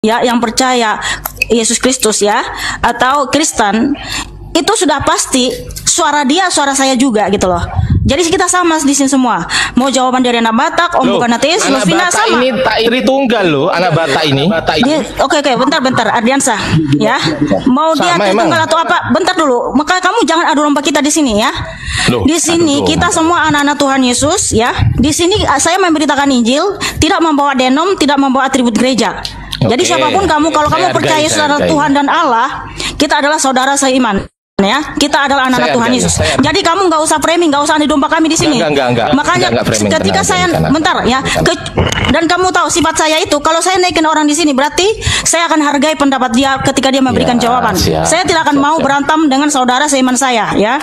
ya yang percaya Yesus Kristus ya atau Kristen, itu sudah pasti suara dia suara saya juga gitu loh. Jadi kita sama di sini semua. Mau jawaban dari anak Batak, Om bukan ateis, Lovina sama. Ini Tairi tunggal loh, anak Batak ini. Oke, bentar Ardiansa ya. Mau dia tunggal atau apa? Bentar dulu. Maka kamu jangan adu domba kita di sini ya. Loh, di sini kita semua anak-anak Tuhan Yesus ya. Di sini saya memberitakan Injil, tidak membawa denom, tidak membawa atribut gereja. Jadi siapapun kamu, kalau kamu percaya saudara Tuhan dan Allah, kita adalah saudara seiman. Ya, kita adalah anak-anak Tuhan Yesus. Jadi kamu nggak usah framing, nggak usah adi domba kami di sini. Makanya ketika saya bentar ya, dan kamu tahu sifat saya itu, kalau saya naikin orang di sini, berarti saya akan hargai pendapat dia ketika dia memberikan jawaban. Saya tidak akan mau berantem dengan saudara seiman saya, ya.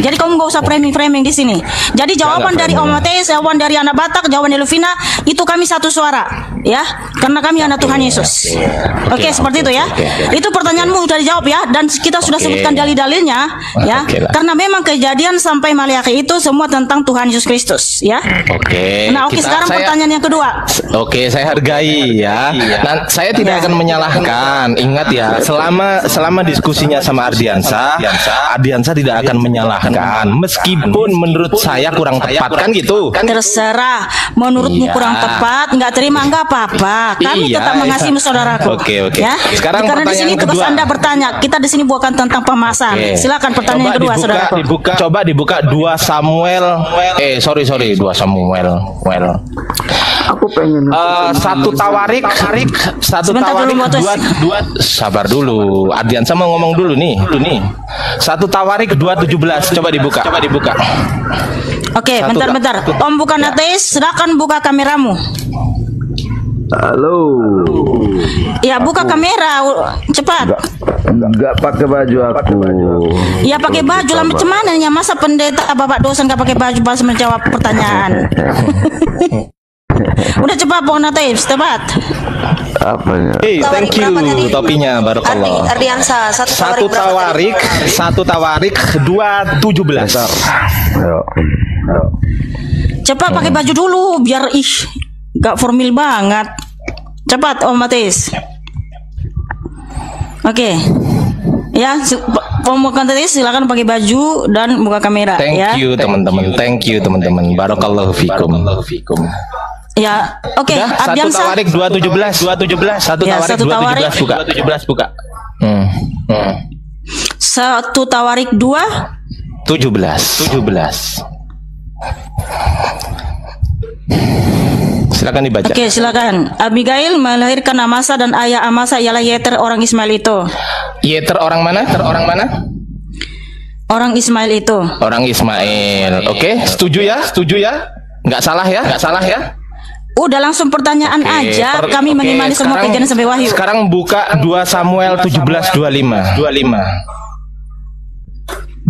Jadi kamu nggak usah framing di sini. Jadi jawaban dari Om Mateus, jawaban dari anak Batak, jawaban dari Lovina, itu kami satu suara, ya, karena kami anak Tuhan Yesus. Oke, seperti itu ya. Itu pertanyaanmu sudah dijawab ya, dan kita sudah sebutkan dalil-dalil. Ya, karena memang kejadian sampai Maliaki itu semua tentang Tuhan Yesus Kristus, ya. Nah, sekarang pertanyaan yang kedua. Saya hargai ya. Nah, saya tidak akan menyalahkan. Ingat ya, selama diskusinya sama Ardiansa tidak akan menyalahkan. Meskipun menurut saya kurang tepat kan gitu. Terserah, menurutmu kurang tepat, nggak terima nggak apa-apa. Kami tetap mengasihi saudaraku. Oke. Ya? Sekarang karena di sini tugas Anda bertanya. Kita di sini bukan tentang pemasan. Silakan pertanyaan kedua, saudara. Coba dibuka 2 Samuel. Sorry 2 Samuel. Aku pengen 1 Tawarik, 2. Sabar dulu. Ardiansa mau ngomong dulu nih. 1 Tawarik 2:17. Coba dibuka. Oke, bentar. Om bukan ateis, silakan buka kameramu. Halo. Ya, buka kamera cepat. Enggak pakai baju aku. Ya pakai baju lah, macam mana ya, masa pendeta bapak dosen nggak pakai baju pas menjawab pertanyaan. Udah cepat Bang Natif, cepat. Apanya? Thank you topinya barakallah. Ardiansa 1 Tawarik 2:17. Cepat pakai baju dulu biar nggak formal banget. Cepat Om Matis. Oke. Ya, Om Matis silakan pakai baju dan buka kamera. Thank you teman-teman. Barakallahu fikum. Ya, oke. 1 Tawarik 2:17. 1 Tawarik 2:17 buka. 1 Tawarik 2:17. Silakan dibaca. Oke, silakan. Abigail melahirkan Amasa dan ayah Amasa ialah Yeter orang Ismail itu. Yeter orang mana? Orang Ismail itu. Orang Ismail. Oke, setuju ya? Nggak salah ya? Udah langsung pertanyaan aja. Kami mengimani semua kejadian sampai Wahyu. Sekarang buka 2 Samuel 17:25.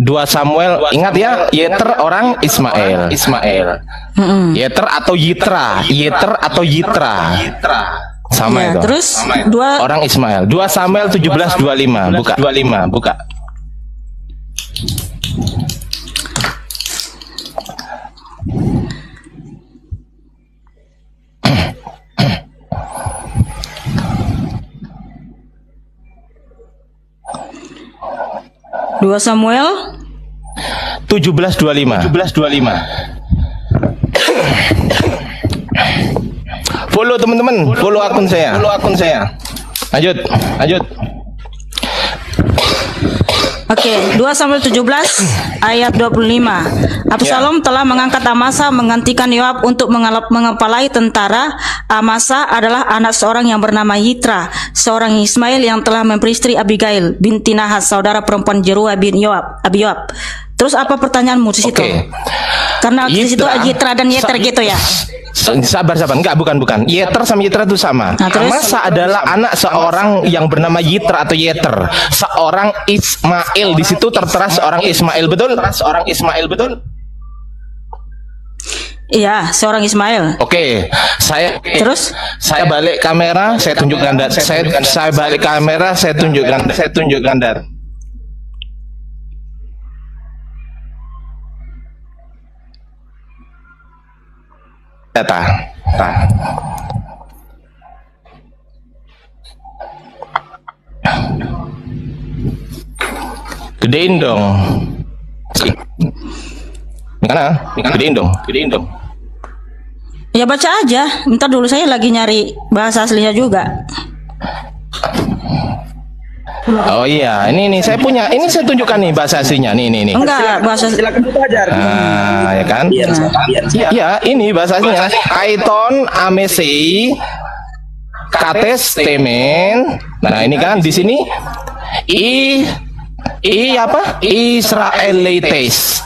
2 Samuel, ingat ya, Yeter orang Ismail. Yeter atau Yitra. Sama ya, itu. Terus 2 orang Ismail. 2 Samuel 17:25. Buka. 2 Samuel 17:25. Follow teman-teman, follow akun saya. Lanjut. Oke, 2 Samuel 17 ayat 25. Absalom telah mengangkat Amasa menggantikan Yoab untuk mengepalai tentara. Amasa adalah anak seorang yang bernama Yitra, seorang Ismail yang telah memperistri Abigail binti Nahas, saudara perempuan Jeruah bin Abiyoab. Terus apa pertanyaanmu di situ? Karena di situ Yitra dan Yeter gitu ya. Sabar. Enggak, bukan. Yeter sama Yitra itu sama. Amasa adalah anak seorang yang bernama Yitra atau Yeter, seorang Ismail. Di situ tertera seorang Ismail, betul? Iya, seorang Ismail. Oke, saya balik kamera, saya tunjukkan dan saya balik kamera, saya tunjukkan dan data. Gedein dong. Gedein dong. Ya baca aja. Ntar dulu saya lagi nyari bahasa aslinya juga. Oh iya, ini saya punya. Ini saya tunjukkan nih bahasa aslinya. Nih. Enggak, bahasa Silakan buka aja. Ya kan? Ya, ini bahasa aslinya. Aiton amesi kates temen. Nah, ini kan di sini apa? Israelites,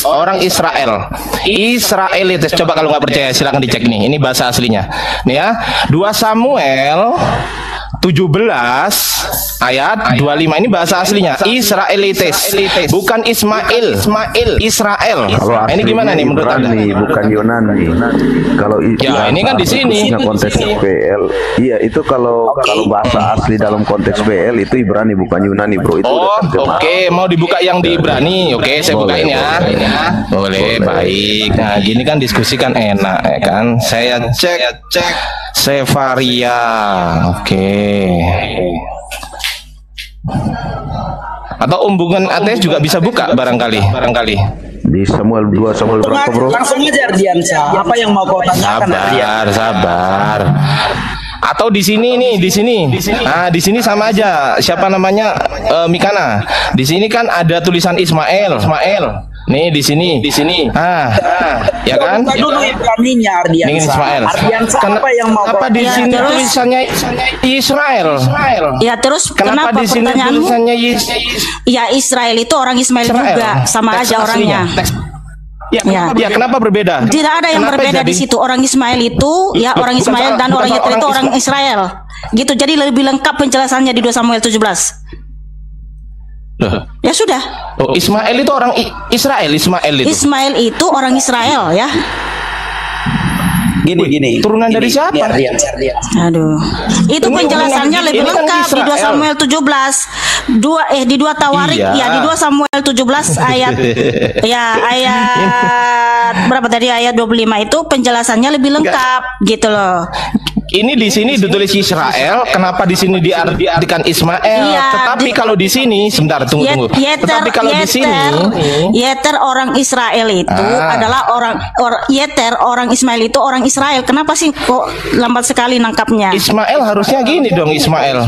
orang Israel. Israelites. Coba kalau nggak percaya silakan dicek nih. Ini bahasa aslinya. Nih ya, 2 Samuel 17 ayat 25 ini bahasa aslinya Israelites, bukan Ismail. Israel. Kalau Ini gimana nih menurut Anda? Bukan Yunani. Kalau Ya, ini kan di sini. konteks PL. Iya, itu kalau bahasa asli dalam konteks PL itu Ibrani bukan Yunani, Bro. Itu Oh, oke, mau dibuka yang di Ibrani. Oke, saya bukain ya. Boleh, baik. Nah, gini kan diskusi kan enak ya kan. Saya cek Sefaria. Oke. Atau Umbungan ATS juga bisa buka barangkali. di Samuel 2 Samuel berapa, Bro? Langsung aja Ardiansa. Apa yang mau kau tanyakan Ardian? Sabar. Atau di sini nih, di sini. Nah, di sini sama aja. Siapa namanya? Mikana. Di sini kan ada tulisan Ismail. Nih di sini. Ya kan? Buka dulu Ibraninya Ardiansa. Ini Ismail. Ardiansa apa yang mau kau Kenapa di tanyakan? sini tulisannya Israel? Ya terus Kenapa di sini pertanyaanmu? tulisannya Ya Israel itu orang Ismail juga, sama Teks aja orangnya. aslinya. Ya, kenapa berbeda? Tidak ada yang Kenapa berbeda jadi- di situ. Orang Ismail itu ya orang Bukan Ismail soal- dan bukan orang soal Yeter itu orang Israel. Gitu. Jadi lebih lengkap penjelasannya di 2 Samuel 17. Loh. Ya sudah. Oh, Ismail itu orang Israel itu. Ismail itu orang Israel ya. Gini. Turunan dari Gini, siapa? Ardiansa. Aduh. Itu Ini penjelasannya kan- lebih ini kan lengkap di 2 Israel. Samuel 17. Di 2 Tawarik Iya. ya di 2 Samuel 17 ayat ayat berapa tadi, ayat 25 itu penjelasannya lebih lengkap gitu loh. Ini di sini ditulis Israel, kenapa di sini diartikan Ismail? Iya, Tetapi kalau di sini, sebentar tunggu. Tetapi kalau di sini, Yeter orang Israel itu adalah Yeter orang Ismail itu orang Israel. Kenapa sih kok lambat sekali nangkapnya? Ismail harusnya gini dong Ismail.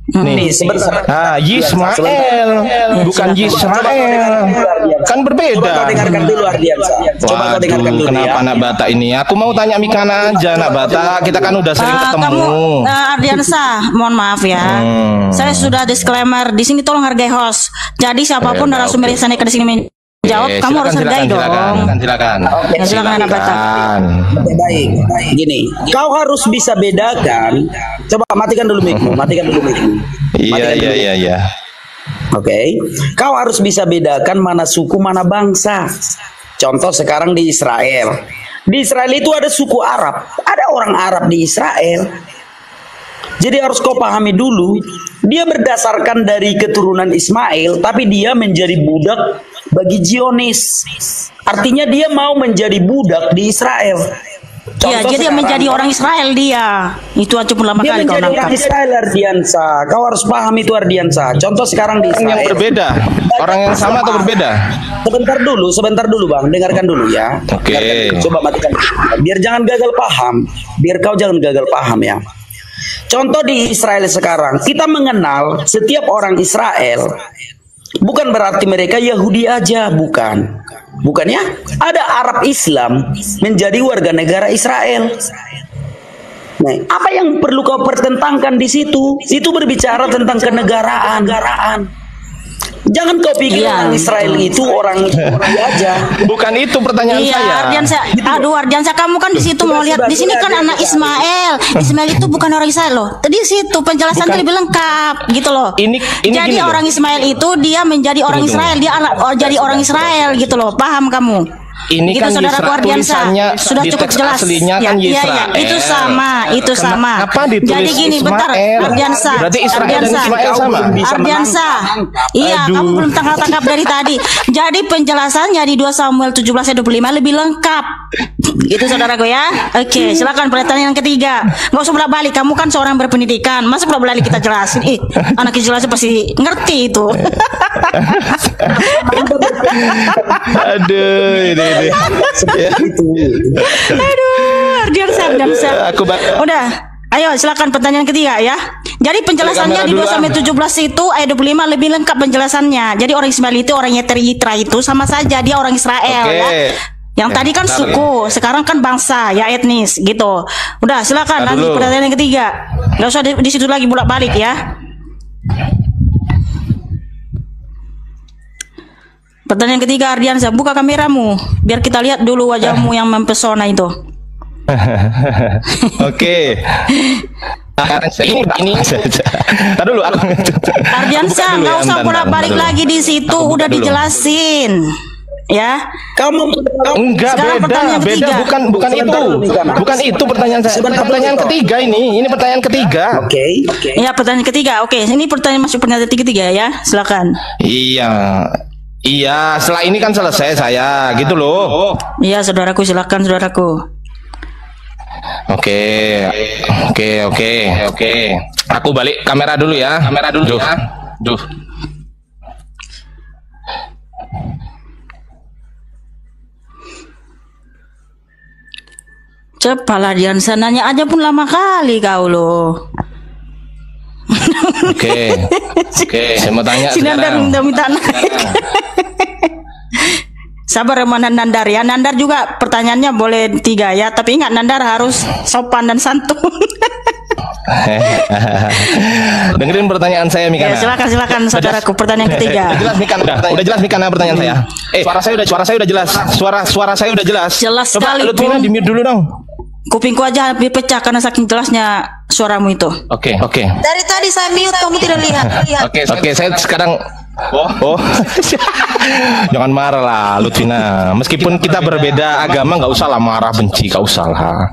Nih, sebentar. Yismael, bukan Yisrael. Kan Coba berbeda. kau dengarkan dulu Ardiansa. Coba kau dengarkan Waduh, dulu kenapa ya. Nak Bata ini? Aku mau tanya Mikana aja, Nak Bata. Kita kan udah sering ketemu. Kamu Ardiansa, mohon maaf ya. Saya sudah disclaimer di sini, tolong hargai host. Jadi siapapun narasumber yang saya ke sini menjawab, kamu harus hargai dong. Silakan. Ya, silakan Anak Bata. Oke, baik. Gini, kau harus bisa bedakan. Coba matikan dulu mic-mu. Iya. Oke. Kau harus bisa bedakan mana suku, mana bangsa. Contoh sekarang di Israel. Di Israel itu ada suku Arab. Ada orang Arab di Israel. Jadi harus kau pahami dulu, dia berdasarkan dari keturunan Ismail, tapi dia menjadi budak bagi Zionis. Artinya dia mau menjadi budak di Israel. Ya, Contoh jadi sekarang, menjadi orang Israel dia. Itu aja pun lama dia kali kau menjadi orang nangkap. Israel Ardiansa. Kau harus paham itu Ardiansa. Contoh sekarang di Yang Israel. berbeda, orang yang sama atau berbeda? Sebentar dulu Bang, dengarkan dulu ya. Oke. Dengarkan dulu. Coba matikan. Biar jangan gagal paham. Biar kau jangan gagal paham ya. Contoh di Israel sekarang, kita mengenal setiap orang Israel bukan berarti mereka Yahudi aja, bukan. Bukan ya? Ada Arab Islam menjadi warga negara Israel. Nah, apa yang perlu kau pertentangkan di situ? Itu berbicara tentang kenegaraan. Jangan kau pikir Iya. orang Israel itu orang aja. Bukan itu pertanyaan Iya, saya. Ardiansa. Aduh, Ardiansa, kamu kan di situ mau lihat. Di sini kan anak Ismail. Ismail itu bukan orang Israel loh. Di situ penjelasannya Bukan. lebih lengkap gitu loh. Ini Jadi gini orang loh. Ismail itu dia menjadi orang Tunggu. Israel. Dia jadi orang Israel gitu loh. Paham kamu? ini Gitu, kan saudaraku Yisra, Ardiansa. tulisannya Sudah di cukup teks jelas. aslinya Ya, kan iya, Yisrael. iya, itu sama, itu sama. Kenapa ditulis Jadi gini, bentar, Ismael? Ardiansa. Berarti Israel dan Ardiansa. Ismael sama. Ardiansa. Iya, Aduh. kamu belum tangkap dari tadi. Jadi penjelasannya di 2 Samuel 17 ayat 25 lebih lengkap. Gitu saudaraku ya. Oke, silakan pertanyaan yang ketiga. Nggak usah bolak-balik, kamu kan seorang berpendidikan. Masa bolak-balik kita jelasin? Anak jelasnya pasti ngerti itu. Aduh, ini. Aduh, Ardiansa. Udah. Ayo silakan pertanyaan ketiga ya. Jadi penjelasannya di 2 Samuel 17 itu ayat 25 lebih lengkap penjelasannya. Jadi orang Ismail itu orang Yeter Yitra itu sama saja dia orang Israel ya. Yang tadi kan suku, sekarang kan bangsa ya, etnis gitu. Udah silakan lanjut pertanyaan yang ketiga. Gak usah di situ lagi bolak-balik ya. Pertanyaan ketiga Ardiansa, buka kameramu biar kita lihat dulu wajahmu yang mempesona itu. Oke. Ini Tar dulu aku. Ardiansa, nggak usah bolak-balik lagi di situ, udah dijelasin. Ya. Kamu enggak beda bukan itu. Bukan itu pertanyaan saya. Pertanyaan ketiga ini. Ini pertanyaan ketiga. Oke. Ya, pertanyaan ketiga. Oke, ini pertanyaan masuk pertanyaan ketiga ya. Silakan. Iya, setelah ini kan selesai saya, gitu loh. Iya, saudaraku, silakan saudaraku. Oke. Aku balik kamera dulu ya. Duh. Cepatlah Ardiansa, nanya aja pun lama kali kau loh. Oke. Saya mau tanya si Nandar minta naik. Sabar mana Nandar ya. Nandar juga pertanyaannya boleh 3 ya. Tapi ingat Nandar harus sopan dan santun. Dengerin pertanyaan saya Mikana. Ya, silakan saudaraku, pertanyaan ketiga. Udah jelas Mikana pertanyaan saya. Suara saya udah jelas. Suara saya udah jelas. Jelas sekali. Coba Lutfina di mute dulu dong. Kupingku aja hampir pecah karena saking jelasnya suaramu itu. Oke. Dari tadi saya mute, kamu tidak lihat. Oke, saya sekarang jangan marah lah Lutfina. Meskipun kita berbeda agama, nggak usah lah marah benci, nggak usah lah.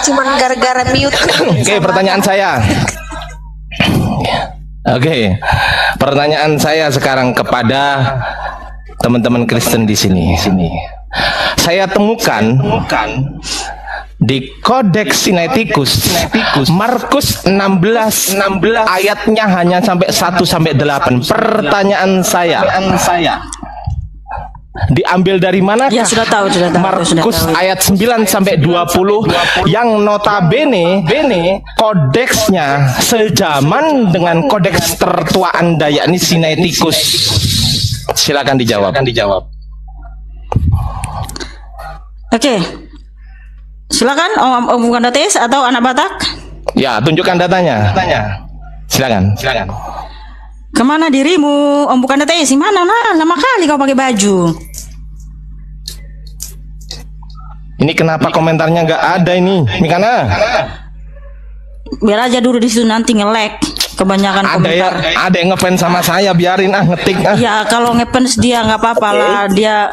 Cuman gara-gara mute. Oke, pertanyaan saya. Oke, pertanyaan saya sekarang kepada teman-teman Kristen di sini. Saya temukan di Kodeks Sinaiticus Markus 16 ayatnya hanya sampai 1-8. Pertanyaan saya, diambil dari mana? Ya, sudah tahu. Markus ayat 9-20 yang notabene kodeksnya sejaman dengan kodeks tertua Anda, yakni Sinaiticus. Silakan dijawab. Oke. Silakan Om bukan ateis atau anak Batak? Ya, tunjukkan datanya. Silakan. Kemana dirimu? Om bukan ateis. Mana? Lama kali kau pakai baju. Ini kenapa komentarnya nggak ada ini, Mikana? Biar aja dulu di situ, nanti nge-lag. Kebanyakan komentar. Ada yang ngefans sama saya, biarin ngetik. Ya, kalau ngefans dia nggak apa-apa lah, dia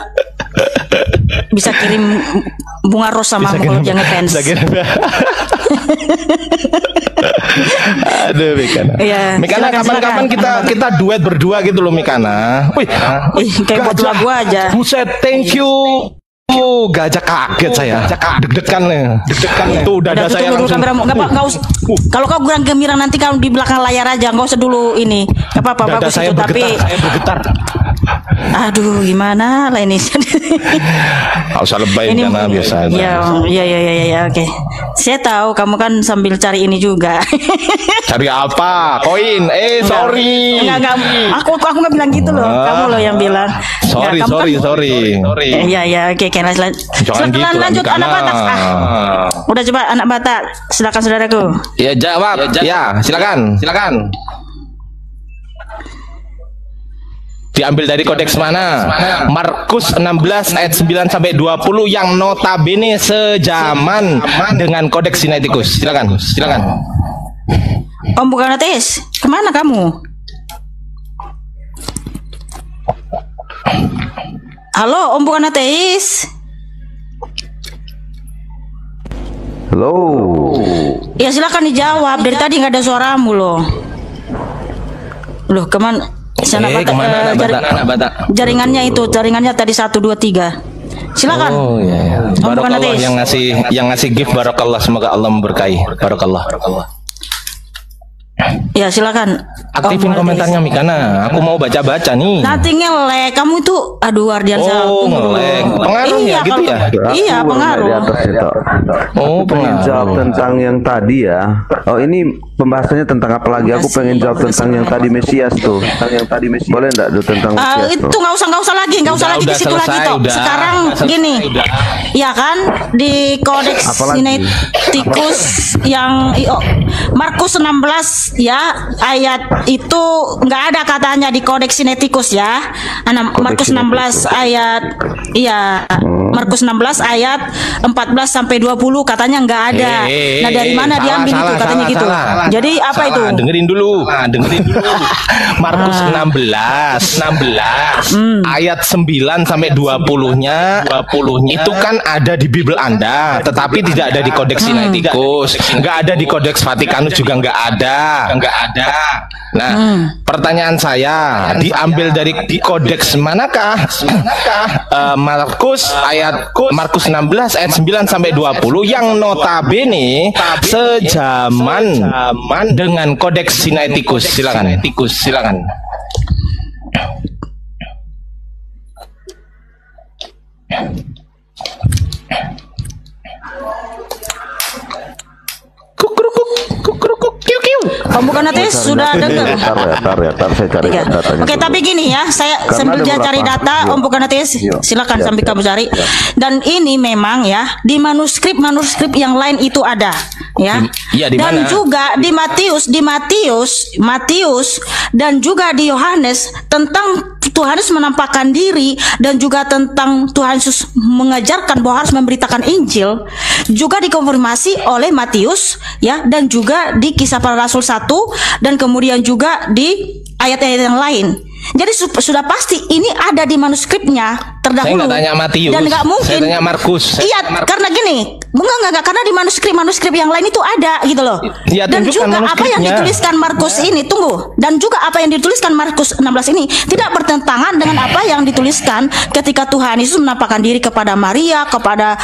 bisa kirim bunga ros sama kalau dia ngefans. Aduh, Mikana. Iya, Mikana, kapan-kapan kita duet berdua gitu loh, Mikana. Wih, kayak buat lagu aja. Buset, thank you. Gajah kaget saya. Deg-degan nih. Tuh dada saya langsung. Kalau kau kurang gembira nanti kau di belakang layar aja, nggak usah dulu ini. Nggak apa-apa, bagus itu. Tapi saya bergetar. Aduh, gimana lah ini. Nggak usah lebay ini karena biasa aja. Ya, oke. Saya tahu kamu kan sambil cari ini juga. Cari apa? Koin? Sorry. Enggak. Aku nggak bilang gitu loh. Kamu loh yang bilang. Sorry. Iya, oke. Silakan gitu, lanjut anak Batak. Udah coba anak Batak. Silakan saudaraku. Ya, jawab. Ya, silakan. Diambil dari kodeks mana? Markus 16 ayat 9-20 yang notabene sejaman dengan kodeks Sinaiticus. Silakan. Om bukan ateis. Kemana kamu? Halo, Om bukan ateis. Halo. Ya silakan dijawab. Dari tadi nggak ada suaramu loh. Loh, kemana? Sana kemana jaringannya itu, jaringannya tadi 1 2 3. Silakan. Oh iya. Barakallah yang ngasih gift barakallah, semoga Allah memberkahi. Barakallah. Ya silakan. Aktifin komentarnya Mikana. Aku mau baca-baca nih. Nanti ngelek. Kamu itu aduh Ardiansa. Oh, ngelek. Pengaruh ya gitu ya? Iya, pengaruh. Oh, pengen jawab tentang yang tadi ya. Oh, ini pembahasannya tentang apa lagi? Aku pengen jawab tentang yang tadi Mesias tuh. Boleh enggak tuh tentang Mesias itu tuh? nggak usah lagi di situ lagi toh. Sekarang gini. Ya kan di Kodeks Sinaiticus yang Markus 16 ya, ayat itu nggak ada katanya di Kodeks Sinaiticus ya. Markus 16 ayat Markus 16 ayat 14 sampai 20 katanya nggak ada. Nah, dari mana diambil itu katanya gitu. Jadi apa itu? Dengerin dulu. Markus 16 ayat 9 sampai 20-nya itu kan ada di Bible Anda, tetapi tidak ada di Kodeks Sinaiticus, nggak ada di Kodeks Vatikanus juga nggak ada. Nah, pertanyaan saya, diambil dari kodeks manakah? Markus 16 ayat 9 sampai 20 yang notabene sejaman dengan Kodeks Sinaiticus. Silakan. Kamu bukan ateis sudah dengar. Tar, saya cari datanya. Oke, tapi gini ya, saya sambil dia cari data, Om bukan ateis, silakan sambil kamu cari. Dan ini memang ya di manuskrip yang lain itu ada, ya. Dan juga di Matius dan juga di Yohanes tentang Tuhan Yesus menampakkan diri dan juga tentang Tuhan Yesus mengajarkan bahwa harus memberitakan Injil juga dikonfirmasi oleh Matius ya, dan juga di Kisah Para Rasul 1 dan kemudian juga di ayat-ayat yang lain. Jadi sudah pasti ini ada di manuskripnya terdahulu. Saya nggak tanya Matius, dan nggak mungkin. Saya tanya Markus. Iya, karena gini, enggak, karena di manuskrip yang lain itu ada gitu loh. Ya, dan juga apa yang dituliskan Markus ini, dan juga apa yang dituliskan Markus 16 ini tidak bertentangan dengan apa yang dituliskan ketika Tuhan Yesus menampakkan diri kepada Maria, kepada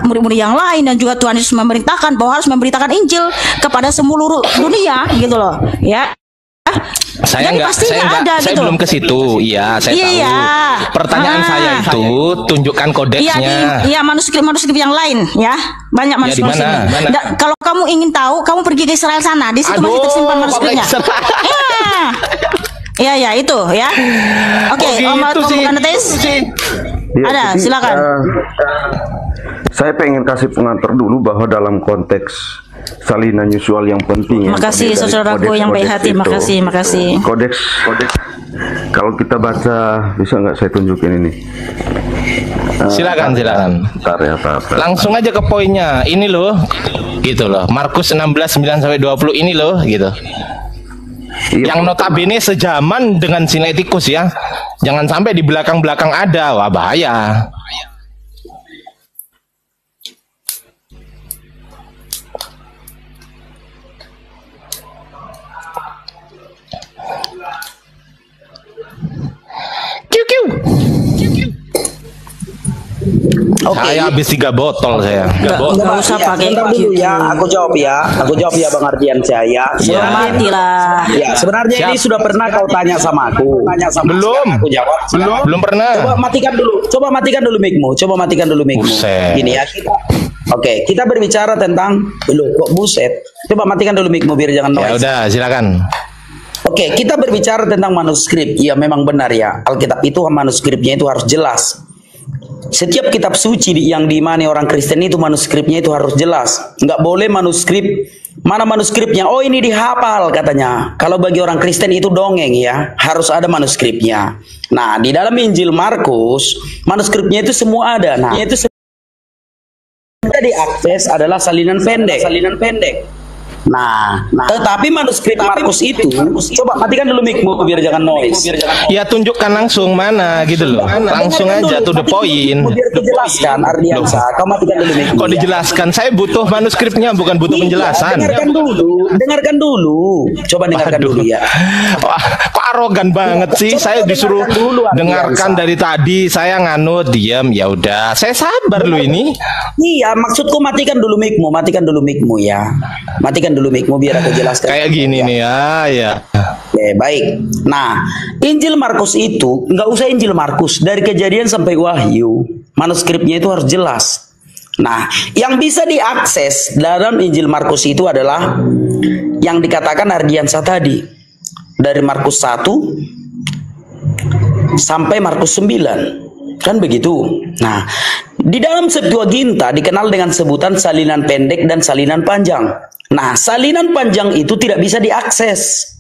murid-murid yang lain, dan juga Tuhan Yesus memerintahkan bahwa harus memberitakan Injil kepada seluruh dunia gitu loh, ya. Saya gitu. Belum ke situ. Iya, saya tahu. Pertanyaan saya itu tunjukkan kodeksnya. Iya, manuskrip yang lain ya. Banyak manuskrip. Kalau kamu ingin tahu, kamu pergi ke Israel sana. Di situ masih tersimpan manuskripnya. Iya, itu ya. Oke, Om bukan ateis. Ada, silakan. Saya pengen kasih pengantar dulu bahwa dalam konteks salinan usual yang penting. Makasih saudaraku yang baik hati. Makasih. Kodeks. Kalau kita baca, bisa nggak saya tunjukin ini? Silakan. Bentar. Langsung aja ke poinnya. Ini loh, gitu loh. Markus 16 9 sampai 20 ini loh, gitu. Yang notabene sejaman dengan Sinaiticus ya. Jangan sampai di belakang-belakang ada, wah bahaya. Saya habis 3 botol saya. Nggak usah pakai. Bentar dulu ya, aku jawab ya Bang Ardian saya. Matilah. Ya, sebenarnya ini sudah pernah kau tanya sama aku. Belum. Aku jawab. Belum pernah. Coba matikan dulu mic-mu. Gini ya kita. Oke, kita berbicara tentang kok buset. Coba matikan dulu mic-mu biar jangan noise. Ya udah, silakan. Oke, kita berbicara tentang manuskrip. Ya memang benar ya. Alkitab itu manuskripnya itu harus jelas. Setiap kitab suci yang diimani orang Kristen itu manuskripnya itu harus jelas. Nggak boleh mana manuskripnya, oh ini dihafal katanya. Kalau bagi orang Kristen itu dongeng ya, harus ada manuskripnya. Nah, di dalam Injil Markus, manuskripnya itu semua ada. Nah, itu bisa diakses adalah salinan pendek. Tetapi manuskrip Markus itu, coba matikan dulu mic-mu biar jangan noise. Ya tunjukkan langsung mana gitu loh. Langsung aja to the point. Biar dijelaskan Ardiansa, kau matikan dulu mic-mu. Kok dijelaskan? Saya butuh manuskripnya, bukan butuh penjelasan. Dengarkan dulu. Coba dengarkan dulu ya. Wah, kok arogan banget sih? Saya disuruh dengarkan dari tadi, saya nganut, diam, ya udah. Saya sabar loh ini. Iya, maksudku matikan dulu mic-mu ya. Matikan dulu mic-mu biar aku jelaskan. Kayak gini nih ya. Oke, baik. Nah, Injil Markus itu nggak usah Injil Markus, dari Kejadian sampai Wahyu, manuskripnya itu harus jelas. Nah, yang bisa diakses dalam Injil Markus itu adalah yang dikatakan Ardiansa tadi, dari Markus 1 sampai Markus 9, kan begitu. Nah, di dalam Septuaginta dikenal dengan sebutan salinan pendek dan salinan panjang. Nah, salinan panjang itu tidak bisa diakses,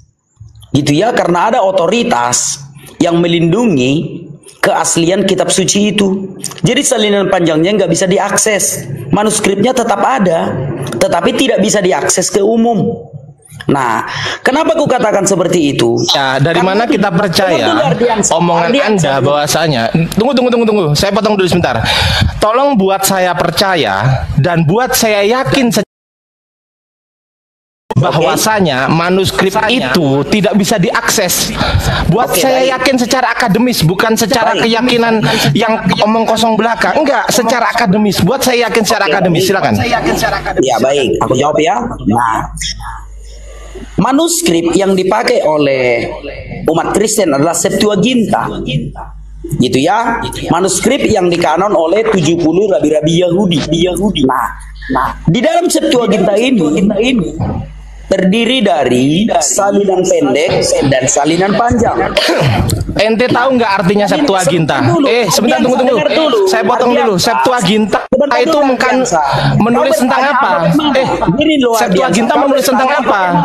gitu ya, karena ada otoritas yang melindungi keaslian kitab suci itu. Jadi salinan panjangnya nggak bisa diakses. Manuskripnya tetap ada, tetapi tidak bisa diakses ke umum. Nah, kenapa aku katakan seperti itu? Ya, dari mana kita percaya omongan Anda bahwasanya? Tunggu. Saya potong dulu sebentar. Tolong buat saya percaya dan buat saya yakin bahwasanya manuskrip itu tidak bisa diakses. Buat saya yakin secara akademis, bukan secara keyakinan yang omong kosong belaka. Enggak, secara akademis. Buat saya yakin secara akademis. Silakan. Ya, baik. Aku jawab ya. Nah, manuskrip yang dipakai oleh umat Kristen adalah Septuaginta, gitu ya. Manuskrip yang dikanon oleh 70 rabi-rabi Yahudi. Nah, di dalam Septuaginta ini terdiri dari salinan pendek dan salinan panjang. Ente tahu nggak artinya Septuaginta? Sebentar, tunggu. Saya potong dulu. Septuaginta itu menulis tentang apa? Septuaginta menulis tentang apa?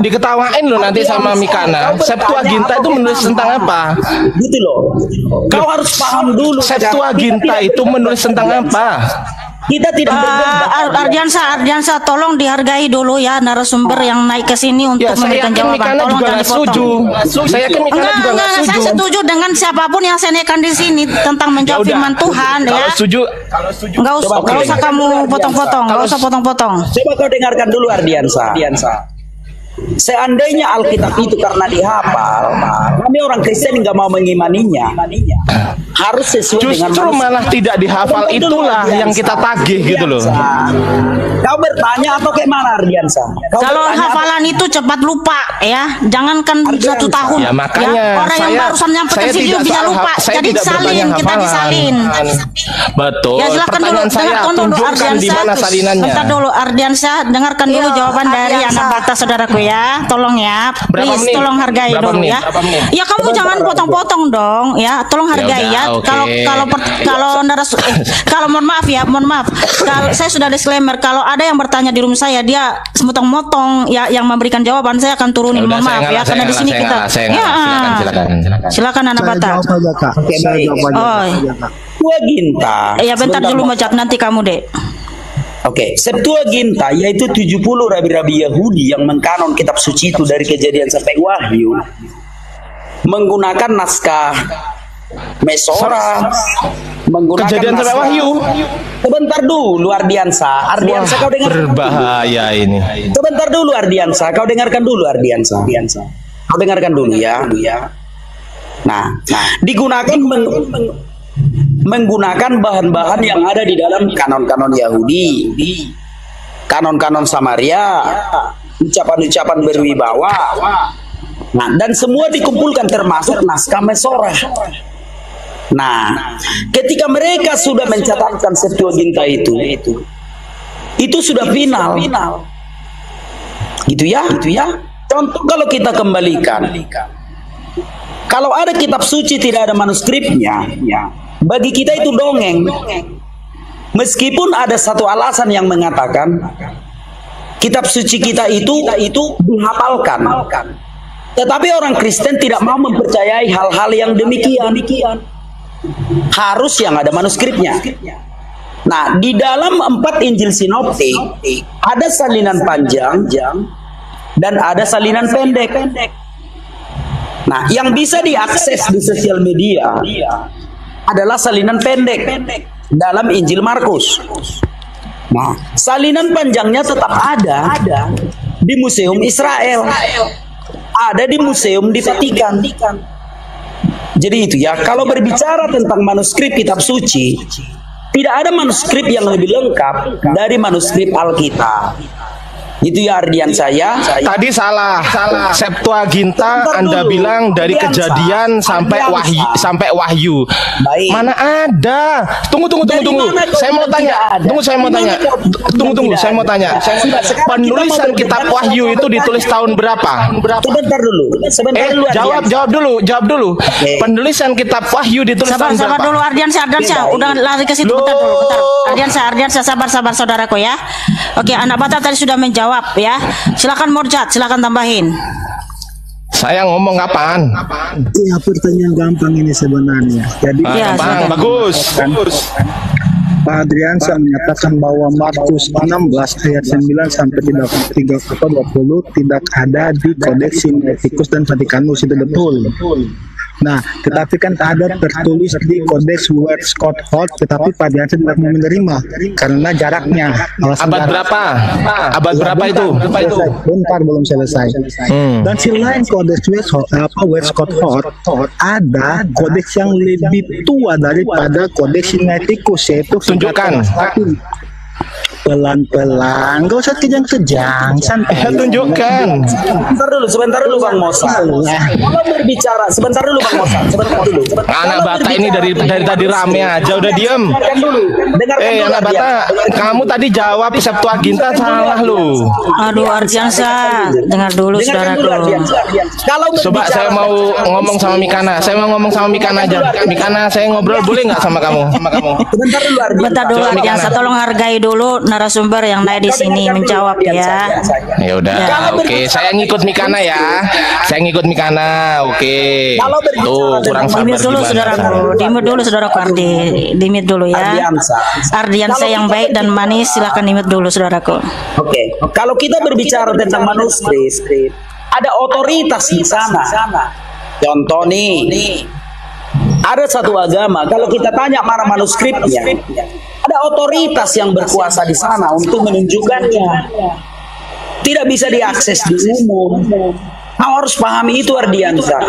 Diketawain loh nanti sama Mikana. Septuaginta itu menulis tentang apa? Gitu loh. Kau harus paham dulu. Septuaginta itu menulis tentang apa? Kita tidak Ardiansa, tolong dihargai dulu ya narasumber yang naik ke sini untuk memberikan jawaban. Tolong jangan dipotong. Saya yakin Mikana juga nggak setuju. Saya setuju dengan siapapun yang saya naikkan di sini tentang menjawab firman Tuhan ya. Kalau setuju, nggak usah kamu potong-potong, nggak usah potong-potong. Coba kau dengarkan dulu Ardiansa. Seandainya Alkitab itu karena dihafal, kami orang Kristen nggak mau mengimaninya. Harus sesuai dengan justru malah tidak dihafal itulah yang kita tagih gitu loh. Kau bertanya atau kayak mana Ardiansa? Kalau hafalan itu cepat lupa ya, jangankan 1 tahun. Ya makanya orang yang barusan nyampekan sini bisa lupa. Jadi disalin, kita disalin. Betul. Ya silakan dulu, dengarkan dulu Ardiansa. Bentar dulu Ardiansa, dengarkan dulu jawaban dari anak bata saudaraku ya. Tolong ya, please tolong hargai dulu ya. Ya kamu jangan potong-potong dong ya, tolong hargai ya. Kalau mohon maaf. Kalau saya sudah disclaimer, kalau ada yang bertanya di room saya dia semotong-motong ya yang memberikan jawaban, saya akan turunin. Mohon maaf ya, karena di sini kita. Silakan anak bata. Septuaginta. Ya bentar dulu Mojak, nanti kamu deh. Oke, Septuaginta yaitu 70 rabi-rabi Yahudi yang mengkanon kitab suci itu dari Kejadian sampai Wahyu menggunakan naskah Mesora, menggunakan Kejadian sampai Wahyu. Sebentar dulu Ardiansa, kau dengar. Berbahaya ini. Sebentar dulu Ardiansa, kau dengarkan dulu Ardiansa. Kau dengarkan dulu ya. Nah, digunakan menggunakan bahan-bahan yang ada di dalam kanon-kanon Yahudi, kanon-kanon Samaria, ucapan-ucapan berwibawa. Nah, dan semua dikumpulkan termasuk naskah Mesora. Nah, ketika mereka sudah mencatatkan Septuaginta itu sudah final. Gitu ya. Contoh kalau kita kembalikan, kalau ada kitab suci tidak ada manuskripnya, bagi kita itu dongeng. Meskipun ada satu alasan yang mengatakan kitab suci kita itu dihafalkan, tetapi orang Kristen tidak mau mempercayai hal-hal yang demikian. Harus yang ada manuskripnya. Nah, di dalam 4 Injil sinoptik Ada salinan panjang dan ada salinan pendek. Nah, yang bisa diakses di sosial media adalah salinan pendek dalam Injil Markus. Nah, salinan panjangnya tetap ada di Museum Israel, ada di museum di Vatikan. Jadi itu ya, kalau berbicara tentang manuskrip kitab suci, tidak ada manuskrip yang lebih lengkap dari manuskrip Alkitab. Itu ya Ardian saya. Tadi salah. Septuaginta Anda bilang dari Kejadian sampai Wahyu. Baik. Mana ada? Tunggu. Saya mau tanya. Tunggu. Saya mau tanya. Penulisan kitab Wahyu itu ditulis tahun berapa? Sebentar dulu. Jawab dulu. Okay. Penulisan kitab Wahyu ditulis tahun berapa? Sabar dulu Ardiansa. Udah lari ke situ bentar dulu. Ardiansa sabar saudaraku ya. Oke, anak Batak tadi sudah menjawab ya. Silakan Morjat, silakan tambahin. Saya ngomong kapan? Iya, pertanyaan gampang ini sebenarnya. Jadi gampang, bagus. Pak Adriansa menyatakan bahwa Markus 16 ayat 9 sampai 20 tidak ada di Kodeks Sinaiticus dan Vatikanus, itu betul. Nah, tetapi kan ada tertulis di Kodeks Westcott-Hort, tetapi Pak Adriansa tidak mau menerima karena jaraknya. Abad berapa itu? Bentar, belum selesai. Dan selain Kodeks Westcott-Hort, ada kodeks yang lebih tua daripada Kodeks Sinaiticus, yaitu tunjukkan. Pelan-pelan, gak usah kejang-kejang, santai. Tunjukkan. Sebentar dulu Bang Mosa. Kalau berbicara, sebentar dulu Bang Mosa. Anak Bata ini dari tadi rame aja udah diem. Anak Bata, kamu tadi jawab Septuaginta salah lu. Aduh Ardiansa, dengar dulu saudaraku. Coba saya mau ngomong sama Mikana. Saya mau ngomong sama Mikana aja. Mikana, saya ngobrol boleh nggak sama kamu? Bentar dulu Ardiansa, tolong hargai dulu narasumber yang naik di sini menjawab ya. Ya udah, oke. Saya ngikut Mikana ya. Oke. Tuh kurang sabar. Dimit dulu saudaraku Ardi. Dimit dulu ya. Ardiansa yang baik dan manis, silahkan dimit dulu saudaraku. Oke. Kalau kita berbicara tentang manuskrip, ada otoritas di sana. Contoh nih. Ada satu agama, kalau kita tanya mana manuskripnya, ada otoritas yang berkuasa di sana untuk menunjukkannya. Tidak bisa diakses di umum. Kau harus pahami itu Ardiansa.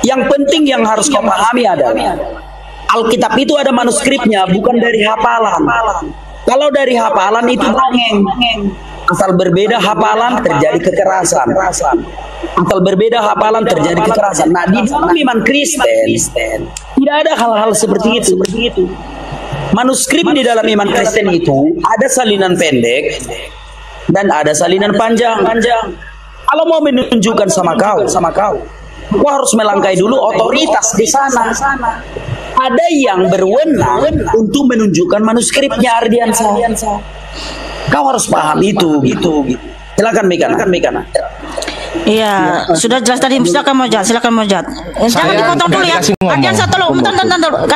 Yang penting yang harus kau pahami adalah Alkitab itu ada manuskripnya, bukan dari hafalan. Kalau dari hafalan itu dongeng. Asal berbeda hafalan terjadi kekerasan. Nah, di dalam iman Kristen tidak ada hal-hal seperti itu. Manuskrip di dalam iman Kristen itu ada salinan pendek dan ada salinan panjang. Kalau mau menunjukkan sama kau harus melangkai dulu otoritas di sana. Ada yang berwenang untuk menunjukkan manuskripnya Ardiansa. Kau harus paham itu. Silakan Mikana. Iya, sudah jelas tadi. Silakan Mojat. Jangan dipotong dulu ya. Ardiansa tolong, bentar.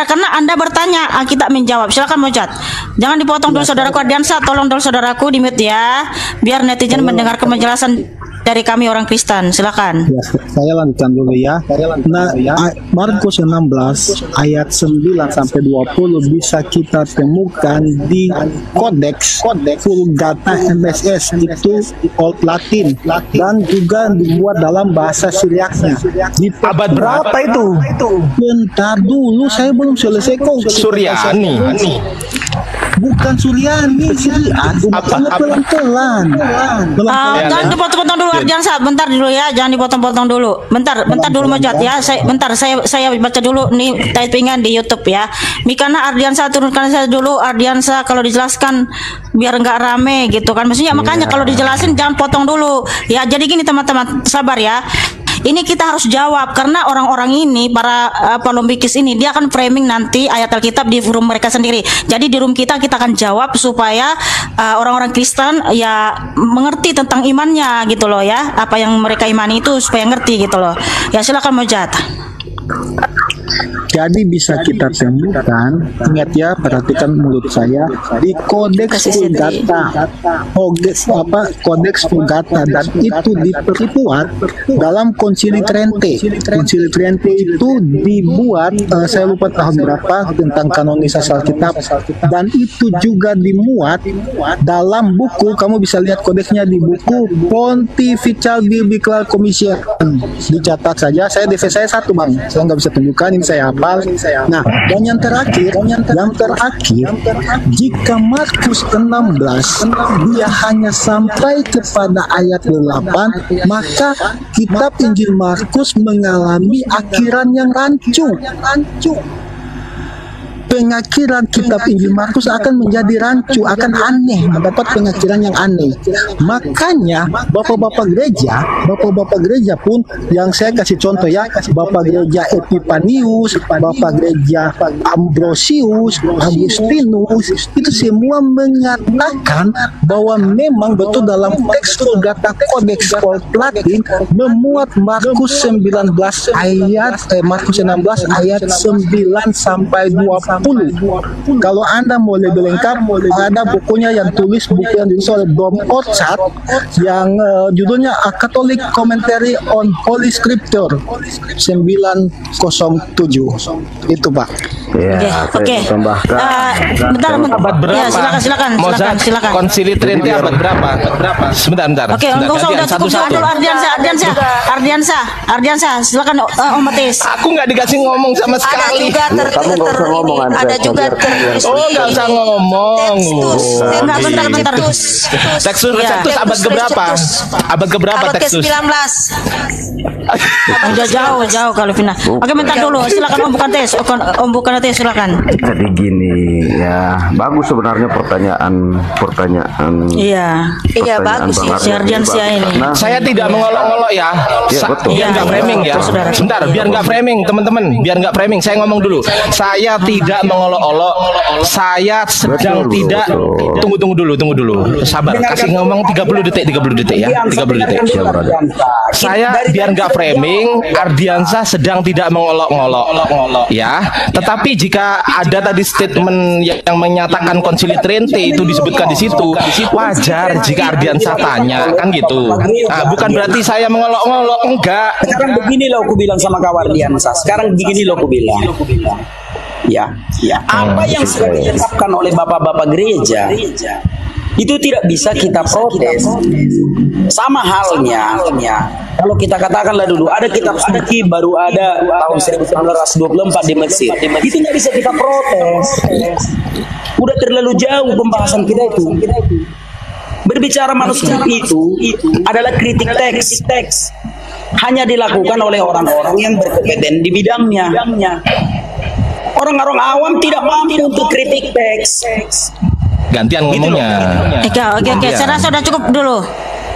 Karena Anda bertanya, kita menjawab. Silakan Mojat. Jangan dipotong dulu saudaraku Ardiansa. Tolong dulu saudaraku di-mute ya, biar netizen mendengar penjelasan dari kami orang Kristen. Silakan. Ya, saya lanjutkan dulu ya. Nah, Markus 16 ayat 9 sampai 20 bisa kita temukan di Kodeks Vulgata MSS, itu Old Latin, dan juga dibuat dalam bahasa Syriaknya. Abad berapa itu? Bentar dulu, saya belum selesai kok. Suryani. Bukan Suryani, pelan-pelan. Jangan dipotong-potong dulu Ardiansa, bentar dulu ya, jangan dipotong-potong dulu. Bentar dulu Mojat ya. Saya baca dulu nih typingan di YouTube ya. Mikana Ardiansa, turunkan saya dulu Ardiansa, kalau dijelaskan biar nggak rame gitu kan. Maksudnya makanya kalau dijelasin jangan potong dulu. Ya, jadi gini teman-teman, sabar ya. Ini kita harus jawab karena orang-orang ini, para palombikis ini, dia akan framing nanti ayat Alkitab di room mereka sendiri. Jadi di room kita akan jawab supaya orang-orang Kristen ya mengerti tentang imannya gitu loh ya. Apa yang mereka imani itu supaya ngerti gitu loh. Ya silakan Mojat. Jadi bisa kita temukan, ingat ya, perhatikan mulut saya, di Kodeks Vulgata, Kodeks Vulgata, dan itu diperkuat dalam Konsili Trente. Konsili Trente itu dibuat, saya lupa tahun berapa, tentang kanonisasi Alkitab, dan itu juga dimuat dalam buku, kamu bisa lihat kodeksnya di buku Pontifical Biblical Commission. Dicatat saja, saya DV saya 1 bang, saya nggak bisa tunjukkan, ini saya hafal. Nah, dan yang terakhir, jika Markus 16 dia hanya sampai kepada ayat 8, maka kitab Injil Markus mengalami akhiran yang rancu. Pengakhiran kitab Injil Markus akan menjadi rancu, akan aneh, mendapat pengakhiran yang aneh. Makanya bapak-bapak gereja pun, yang saya kasih contoh ya, bapak gereja Epipanius, bapak gereja Ambrosius, Agustinus, itu semua menyatakan bahwa memang betul dalam teks Vulgata Codex Platin memuat Markus 16 ayat 9 sampai 20. Kalau Anda mau lebih lengkap, ada bukunya yang tulis, buku yang ditulis oleh Dom Orchard yang judulnya A Catholic Commentary on Holy Scripture 907. Itu Pak. Ya, Oke. Bentar. Ya, silakan. Konsili Trente abad berapa? Sebentar. Oke, enggak usah, udah cukup dulu. Ardiansa, silakan Om Matis. Aku nggak dikasih ngomong sama sekali. Kamu nggak usah ngomong, ada juga nggak usah ngomong. Bentar. Tekstus abad keberapa? Abad keberapa tekstus? Abad ke-19. Udah jauh kalau Vina. Oke, bentar dulu. Silakan Om bukan tes, silakan. Jadi gini ya, bagus sebenarnya pertanyaan. Iya, bagus ya si Ardiansyah ini. Saya tidak mengolok-olok ya. Biar nggak framing ya. Sebentar, biar nggak framing teman-teman. Biar nggak framing, saya ngomong dulu. Saya tidak mengolok-olok. Saya sedang tidak. Tunggu dulu. Sabar, kasih ngomong 30 detik ya. 30 detik. Saya biar nggak framing, Ardiansyah sedang tidak mengolok-ngolok ya. Tetapi jika ada tadi statement yang menyatakan Konsili Trente itu disebutkan di situ, wajar jika Ardiansyah tanya, kan gitu. Nah, bukan berarti saya mengolok-ngolok, enggak. Sekarang begini loh aku bilang sama kawan Ardiansyah. Sekarang begini loh aku bilang. Ya. Apa yang sudah ditetapkan oleh bapak-bapak gereja itu tidak bisa kita protes. Sama halnya kalau kita katakanlah dulu ada kitab suci baru ada tahun 1924 di Mesir, itu nggak bisa kita protes. Udah terlalu jauh pembahasan kita itu. Berbicara manuskrip itu adalah kritik teks, hanya dilakukan oleh orang-orang yang berkompeten di bidangnya. Orang-orang awam tidak mampu untuk kritik teks. Gantian ngomongnya. Oke, saya rasa udah cukup dulu.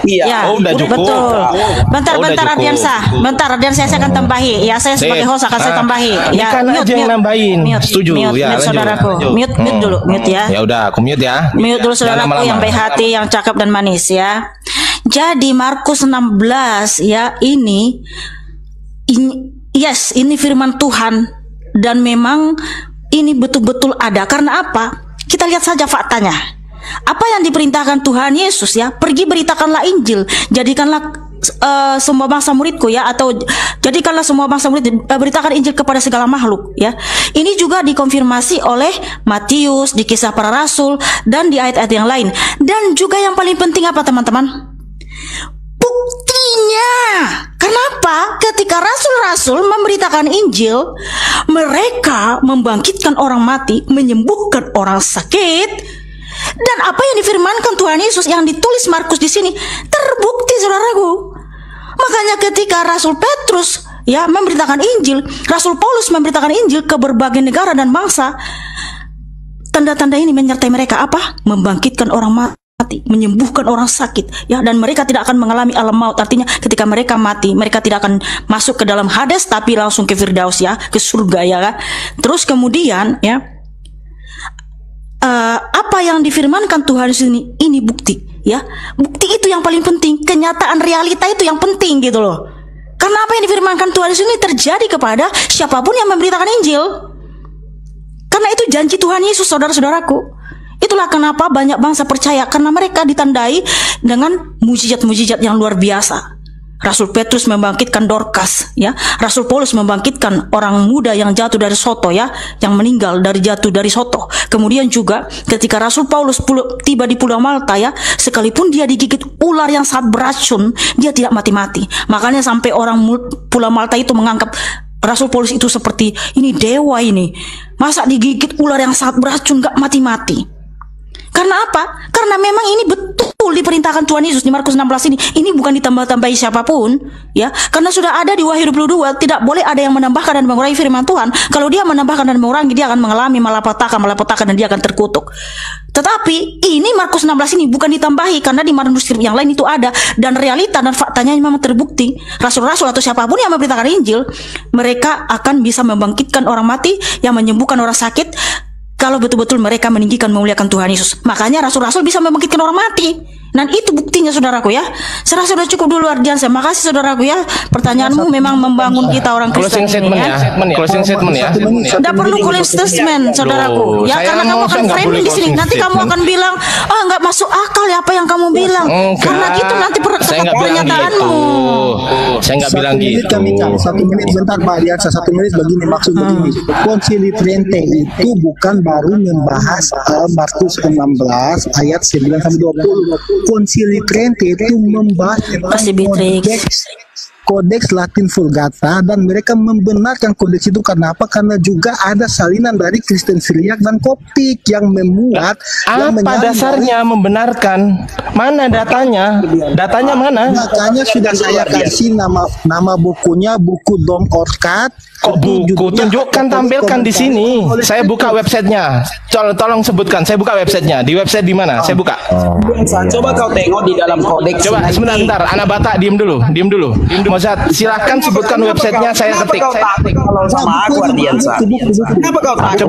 Iya. Udah cukup. Betul. Bentar Ardiansyah saya akan tambahi. Ya, saya sebagai host akan saya tambahi. Ya, kan aja yang nambahin. Setuju. Mute saudaraku. Mute dulu, ya. Ya udah, aku mute ya. Mute dulu saudaraku yang baik hati, yang cakep dan manis ya. Jadi Markus 16 ya, ini firman Tuhan, dan memang ini betul-betul ada. Karena apa? Kita lihat saja faktanya. Apa yang diperintahkan Tuhan Yesus ya, pergi beritakanlah Injil, jadikanlah semua bangsa muridku ya, atau jadikanlah semua bangsa murid, beritakan Injil kepada segala makhluk ya. Ini juga dikonfirmasi oleh Matius di Kisah Para Rasul dan di ayat-ayat yang lain. Dan juga yang paling penting apa teman-teman? Buktinya. Kenapa? Ketika rasul-rasul memberitakan Injil, mereka membangkitkan orang mati, menyembuhkan orang sakit. Dan apa yang difirmankan Tuhan Yesus yang ditulis Markus di sini terbukti, saudaraku. Makanya ketika Rasul Petrus ya memberitakan Injil, Rasul Paulus memberitakan Injil ke berbagai negara dan bangsa, tanda-tanda ini menyertai mereka apa? Membangkitkan orang mati, menyembuhkan orang sakit ya, dan mereka tidak akan mengalami alam maut. Artinya ketika mereka mati, mereka tidak akan masuk ke dalam Hades, tapi langsung ke Firdaus ya, ke surga ya kan. Terus kemudian ya, apa yang difirmankan Tuhan ini bukti ya. Bukti itu yang paling penting, kenyataan realita itu yang penting gitu loh. Karena apa yang difirmankan Tuhan Yesus ini terjadi kepada siapapun yang memberitakan Injil. Karena itu janji Tuhan Yesus, saudara-saudaraku. Itulah kenapa banyak bangsa percaya, karena mereka ditandai dengan mujizat-mujizat yang luar biasa. Rasul Petrus membangkitkan Dorcas, ya. Rasul Paulus membangkitkan orang muda yang jatuh dari soto, ya, yang meninggal jatuh dari soto. Kemudian juga ketika Rasul Paulus tiba di Pulau Malta, ya, sekalipun dia digigit ular yang sangat beracun, dia tidak mati-mati. Makanya sampai orang Pulau Malta itu menganggap Rasul Paulus itu seperti ini dewa ini. Masa digigit ular yang sangat beracun gak mati-mati? Karena apa? Karena memang ini betul diperintahkan Tuhan Yesus di Markus 16 ini. Ini bukan ditambah-tambahi siapapun, ya. Karena sudah ada di Wahyu 22, tidak boleh ada yang menambahkan dan mengurangi firman Tuhan. Kalau dia menambahkan dan mengurangi, dia akan mengalami malapetaka dan dia akan terkutuk. Tetapi ini Markus 16 ini bukan ditambahi, karena di manuskrip yang lain itu ada, dan realita dan faktanya memang terbukti. Rasul-rasul atau siapapun yang memberitakan Injil, mereka akan bisa membangkitkan orang mati, yang menyembuhkan orang sakit, kalau betul-betul mereka meninggikan memuliakan Tuhan Yesus. Makanya rasul-rasul bisa membangkitkan orang mati. Dan itu buktinya, saudaraku, ya. Saya rasa sudah cukup dulu, Ardiansyah. Makasih, saudaraku, ya. Pertanyaanmu memang membangun kita orang Kristen. Closing statement, ya. Closing statement, ya. Tidak perlu closing statement, saudaraku. Ya, karena kamu akan framing di sini. Nanti kamu akan bilang, nggak masuk akal ya apa yang kamu bilang. Karena itu nanti pernyataanmu. Saya nggak bilang gitu. 1 menit bentar, Pak Ardiansyah. 1 menit begini, maksud begini. Konsili Trente itu bukan baru membahas Markus 16 ayat 9-20. Konsili Trente itu membahas tentang kodeks Latin Vulgata, dan mereka membenarkan kodeks itu. Karena apa? Karena juga ada salinan dari Kristen Syriak dan Koptik yang memuat. Apa dasarnya membenarkan? Mana datanya? Datanya mana? Makanya sudah saya kasih nama bukunya, buku Dom Orkat. Kok buku? Tunjukkan, tampilkan di sini. Saya buka websitenya. Tolong sebutkan. Saya buka websitenya. Di website di mana? Saya buka. Coba kau tengok di dalam kodeks. Coba sebentar. Anak Batak, diem dulu. Mozart, silahkan sebutkan websitenya. Saya ketik. Kalau sama aku, Ardiansyah. Kenapa kau takut?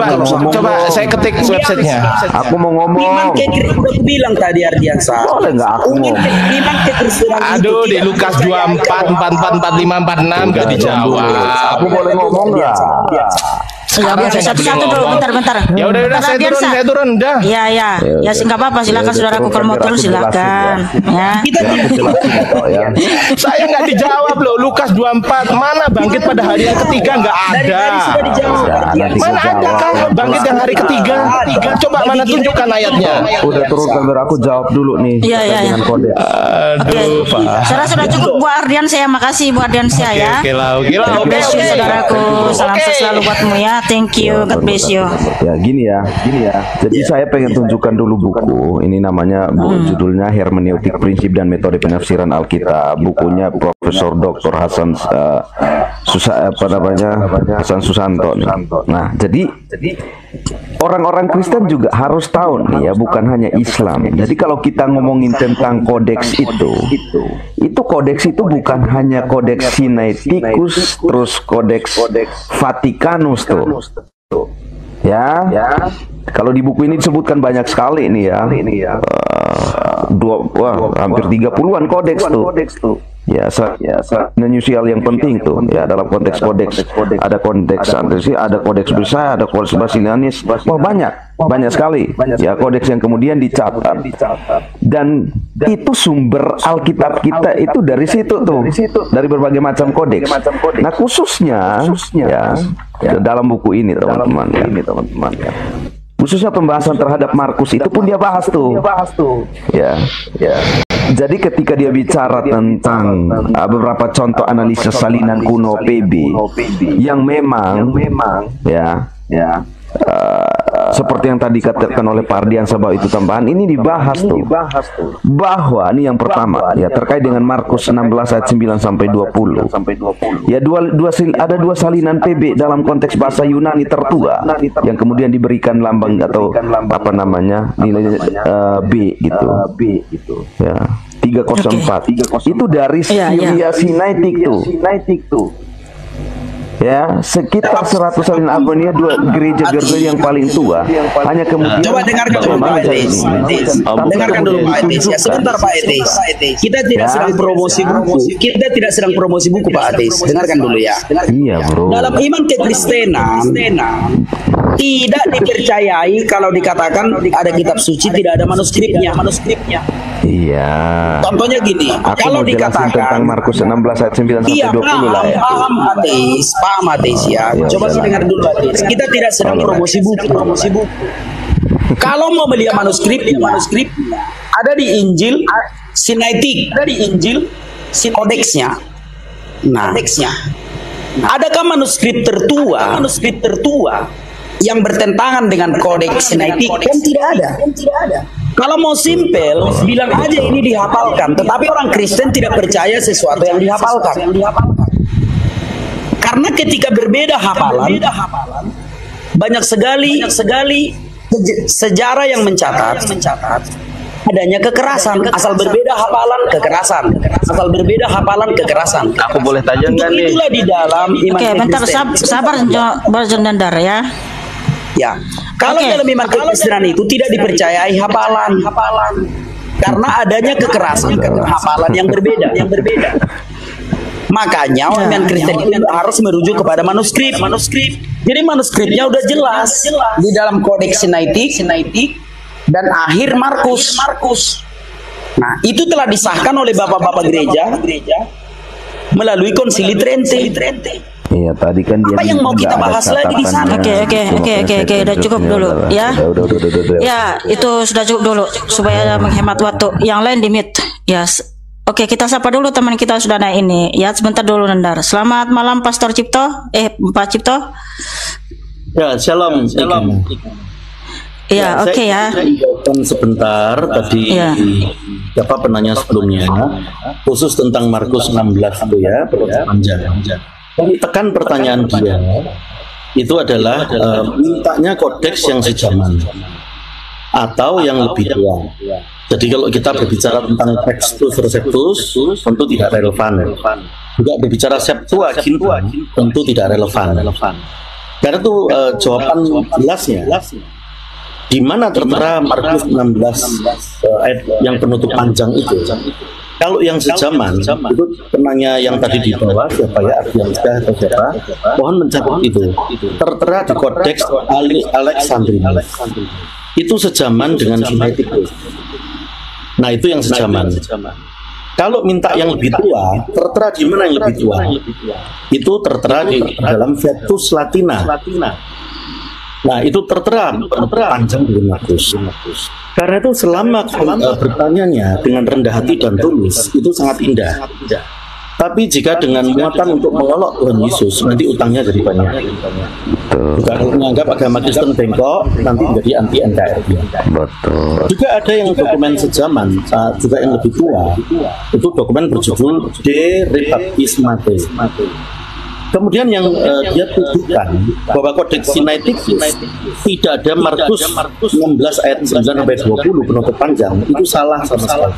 Coba saya ketik websitenya. Aku mau ngomong. Iman kekristenan bilang tadi, Ardiansyah. Boleh nggak aku ngomong? Iman kekristenan. Aduh, di Lukas 24, 44, 45, 46 nggak dijawab. Aku boleh ngomong nggak? Sekarang satu-satu dulu, bentar. Ya udah, saya turun, udah. Ya, nggak apa-apa, silakan saudaraku, kalau mau turun silakan. Ya. Saya nggak dijawab loh. Lukas 24 mana bangkit pada hari yang ketiga? Nggak ada. Mana ada kan bangkit yang hari ketiga? Coba mana tunjukkan ayatnya. Udah turun gambar, aku jawab dulu nih. Iya. Dengan kode. Aduh, Pak. Saya rasa sudah cukup Bu Ardiansyah. Makasih Bu Ardiansyah, ya. Oke. God bless you, saudaraku. Salam selalu buatmu, ya. Thank you, God bless you. Ya gini ya. Jadi saya pengen tunjukkan dulu buku. Ini namanya judulnya Hermeneutik Prinsip dan Metode Penafsiran Alkitab. Bukunya Profesor Dr. Hasan Hasan Susanto nih. Nah, jadi orang-orang Kristen juga harus tahu nih ya, bukan hanya Islam. Jadi kalau kita ngomongin tentang kodeks itu kodeks itu bukan hanya kodeks Sinaiticus, terus kodeks Vatikanus tuh. Ya. Kalau di buku ini disebutkan banyak sekali nih ya. Hampir 30-an kodeks tuh. Ya, unusual yang penting tuh. Ya, dalam konteks kodeks ada konteks Andresi, ada kodeks besar, ada kodeks Basilianis. Wah, banyak sekali. Ya, kodeks yang kemudian dicatat. Dan itu sumber Alkitab kita itu dari situ tuh. Dari berbagai macam kodeks. Nah, khususnya ya dalam buku ini teman-teman ya. Khususnya pembahasan terhadap Markus itu pun dia bahas tuh. Ya. Jadi ketika dia bicara tentang beberapa contoh analisis salinan kuno PB yang memang ya seperti yang tadi dikatakan oleh Pak Ardiansyah bahwa itu tambahan, ini dibahas tuh bahwa ini yang pertama ya terkait dengan Markus 16 ayat 9 sampai 20. Ya ada dua salinan PB dalam konteks bahasa Yunani tertua yang kemudian diberikan lambang atau apa namanya nilai B gitu. Ya. 304. Itu dari Syria Sinaitik tuh. ya sekitar 100 salin Albania, dua gereja yang paling tua, hanya kemudian coba dengarkan dulu Pak Etis. Dengarkan dulu Pak Etis. Ya, sebentar Pak Etis. Kita tidak sedang promosi buku. Kita tidak sedang promosi buku Pak Etis. Dengarkan dulu ya. Iya bro. Dalam iman kekristenan tidak dipercayai kalau dikatakan ada kitab suci tidak ada manuskripnya. Iya. Contohnya gini, Aku kalau mau jelasin dikatakan tentang Markus 16 ayat 9 sampai iya, 20 lah ya. paham Ateis ya. Coba sih dengar dulu Ateis. Kita tidak sedang promosi buku. Kalau mau beli manuskrip ada di Injil Sinaitik, ada di Injil kodeksnya. Nah, adakah manuskrip tertua yang bertentangan dengan kodeks Sinaitik? Kan tidak ada. Kalau mau simpel, bilang aja ini dihafalkan. Tetapi orang Kristen tidak percaya sesuatu yang dihafalkan. Karena ketika berbeda hafalan, banyak sekali sejarah yang mencatat adanya kekerasan. Asal berbeda hafalan, kekerasan. Aku boleh tanya nggak nih? Itulah di dalam iman Oke, bentar sabar Nandar ya. Ya, kalau dalam iman kekristenan itu tidak dipercayai hafalan. Karena adanya kekerasan, hafalan yang berbeda. Makanya iman Kristen itu harus merujuk kepada manuskrip. Jadi manuskripnya udah jelas di dalam kodeks Sinaitik dan akhir Markus. Nah, itu telah disahkan oleh bapak-bapak gereja melalui Konsili Trente. Iya, tadi kan dia apa yang mau kita bahas lagi di sana? Oke, udah cukup dulu ya. Udah. Ya, itu sudah cukup dulu supaya menghemat waktu. Yang lain di mute. Ya. Oke, kita sapa dulu teman kita sudah naik ini. Ya, sebentar dulu Nandar. Selamat malam Pastor Cipto. Pak Cipto. Ya, shalom. Ya, oke ya. Sebentar tadi siapa penanya sebelumnya khusus tentang Markus 16 itu ya, panjang. Kami tekan pertanyaan dia itu adalah mintanya kodeks yang sejaman atau yang lebih tua. Jadi kalau kita berbicara tentang Textus Receptus tentu tidak relevan. Juga berbicara Septuaginta tentu tidak relevan. Karena itu jawaban jelasnya di mana tertera Markus 16 ayat yang penutup panjang itu. Kalau yang sejaman itu penanya yang tadi di bawah siapa ya, Ardiansyah atau siapa, mohon mencatat itu tertera di kodeks Alexandrinus itu sejaman dengan Sinaiticus. Nah itu yang sejaman. Kalau minta yang lebih tua, tertera di mana yang lebih tua? Itu tertera di dalam Vetus Latina. Nah itu tertera panjang dengan Markus. Karena itu selama bertanyanya dengan rendah hati dan tulus itu sangat indah. Tapi jika dengan muatan untuk mengolok Tuhan Yesus, nanti utangnya jadi banyak. Kalau menganggap agama Kristen bengkok, nanti menjadi anti NKRI. Betul. Juga ada yang dokumen sejaman, juga yang lebih tua. Itu dokumen berjudul De Rebaptismate. Kemudian yang dia tuduhkan bahwa kodeks Sinaiticus tidak ada Markus 16 ayat 9 sampai 20 penutup panjang, itu salah sama sekali.